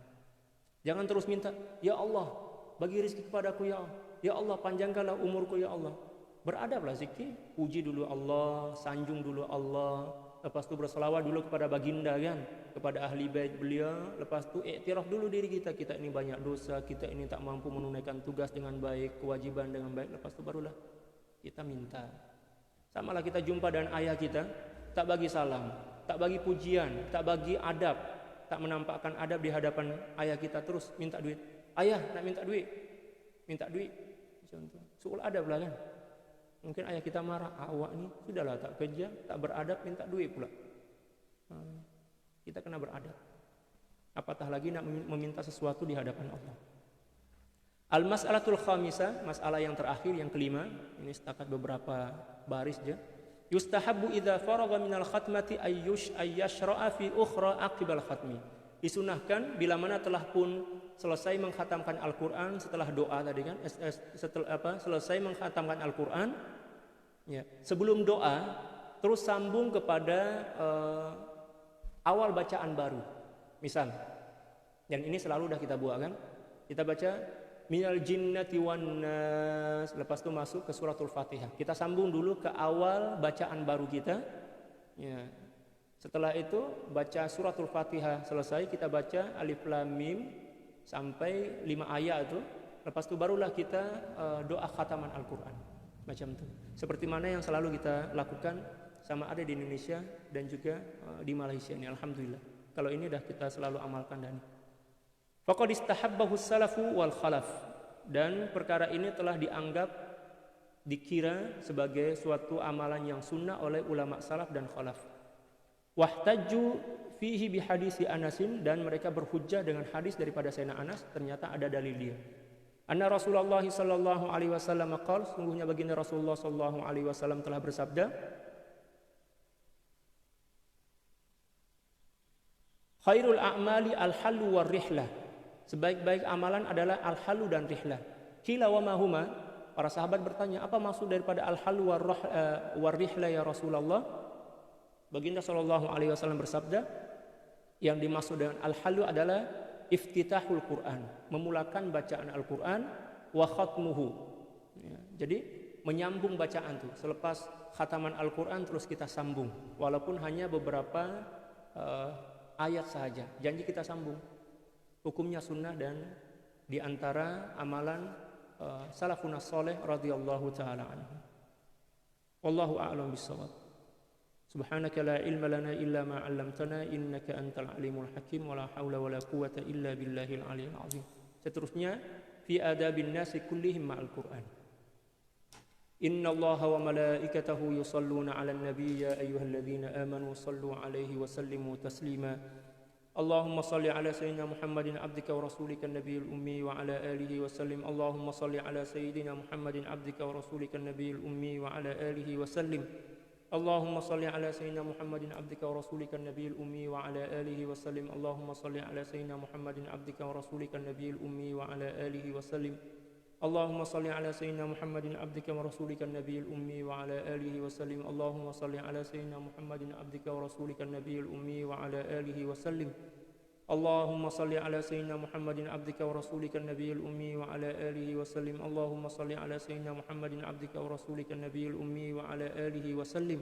Jangan terus minta, ya Allah bagi rezeki kepadaku ya Allah. Ya Allah panjangkanlah umurku ya Allah. Beradablah zikir, puji dulu Allah, sanjung dulu Allah, lepas itu berselawat dulu kepada baginda kan, kepada ahli bait beliau, lepas itu iktiraf dulu diri kita, kita ini banyak dosa, kita ini tak mampu menunaikan tugas dengan baik, kewajiban dengan baik, lepas itu barulah kita minta. Samalah kita jumpa dengan ayah kita, tak bagi salam, tak bagi pujian, tak bagi adab, tak menampakkan adab di hadapan ayah kita, terus minta duit. Ayah nak minta duit, minta duit. Contoh, suul adab lah kan. Mungkin ayah kita marah, awak ni sudahlah tak kerja, tak beradab, minta duit pula. Kita kena beradab. Apatah lagi nak meminta sesuatu di hadapan Allah. Al-mas'alatul khamisah, masalah yang terakhir, yang kelima. Ini setakat beberapa baris je. Yustahabbu idza faragha minal khatmati ayyashra'a fi ukhra aqibal khatmi. Disunahkan bila mana telah pun selesai mengkhatamkan Al-Quran, setelah doa tadi kan, selesai mengkhatamkan Al-Quran, ya, sebelum doa terus sambung kepada awal bacaan baru. Misal, dan ini selalu dah kita buat kan, kita baca minal jinnati wan nas. Lepas itu masuk ke suratul Fatihah. Kita sambung dulu ke awal bacaan baru kita. Ya. Setelah itu baca suratul Fatihah selesai, kita baca alif lam mim sampai 5 ayat itu. Lepas itu barulah kita doa khataman Al-Qur'an. Macam itu. Seperti mana yang selalu kita lakukan sama ada di Indonesia dan juga di Malaysia ini, alhamdulillah. Kalau ini dah kita selalu amalkan dan faqad istahabbahu salafu wal khalaf, dan perkara ini telah dianggap dikira sebagai suatu amalan yang sunnah oleh ulama salaf dan khalaf. Wahtajju fihi bihadisi Anasin, dan mereka berhujjah dengan hadis daripada Sayyidina Anas, ternyata ada dalil dia. Anna Rasulullah sallallahu alaihi wasallam qala, sungguhnya baginda Rasulullah sallallahu alaihi wasallam telah bersabda, khairul a'mali al-hallu war rihlah, sebaik-baik amalan adalah al-hallu dan rihlah. Qila wa ma huma, para sahabat bertanya, apa maksud daripada al-hallu war rihlah ya Rasulullah? Baginda sallallahu alaihi wasallam bersabda, yang dimaksud dengan al-hallu adalah iftitahul Quran, memulakan bacaan Al-Quran, wa khatmuhu. Ya, jadi menyambung bacaan itu. Selepas khataman Al-Quran terus kita sambung, walaupun hanya beberapa ayat saja. Janji kita sambung. Hukumnya sunnah dan diantara amalan salafun salih radhiyallahu taala anhu. Wallahu a'lam bissawab. Subhanaka la ilma lana illa ma 'allamtana innaka antal alimul hakim wa la haula wa la quwwata illa billahil aliyyil azim. Seterusnya fi adabin nasi kullihim ma'al Qur'an. Inna Allaha wa malaikatahu yusalluna 'alan nabiy ya ayyuhalladzina amanu sallu 'alaihi wa sallimu taslima. Allahumma salli 'ala sayyidina Muhammadin 'abdika wa rasulika an-nabiyil ummi wa 'ala alihi wa sallim. Allahumma salli 'ala sayyidina Muhammadin 'abdika wa rasulika an-nabiyil ummi wa 'ala alihi wa sallim. Allahumma salli ala sayyidina Muhammadin abdika wa rasulika an-nabiyil ummi wa ala alihi wa sallim. Allahumma salli ala sayyidina Muhammadin abdika wa rasulika an-nabiyil ummi wa ala alihi wa sallim. Allahumma salli ala sayyidina Muhammadin abdika wa rasulika an-nabiyil ummi wa ala alihi wa sallim. Allahumma salli ala sayyidina Muhammadin abdika wa rasulika an-nabiyil ummi wa ala alihi wa sallim. Allahumma salli ala sayyidina Muhammadin abdika wa rasulika an-nabiyil ummi wa ala alihi wa sallim. Allahumma salli ala sayyidina Muhammadin abdika wa rasulika an-nabiyil ummi wa ala alihi wa sallim.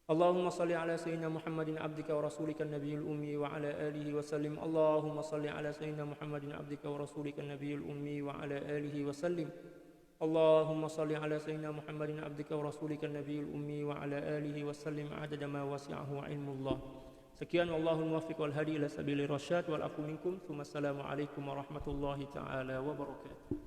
Allahumma salli ala sayyidina Muhammadin abdika wa rasulika an-nabiyil ummi wa ala alihi wa sallim. Allahumma salli ala sayyidina Muhammadin abdika wa rasulika an-nabiyil ummi wa ala alihi wa sallim. Allahumma salli ala sayyidina Muhammadin abdika wa rasulika an-nabiyil ummi wa ala alihi wa sallim adada ma wasi'ahu ilmullah. Sekian, wallahul muwaffiq wal hadi ila sabilir rasyad wal afu minkum. Assalamu alaikum warahmatullahi taala wabarakatuh.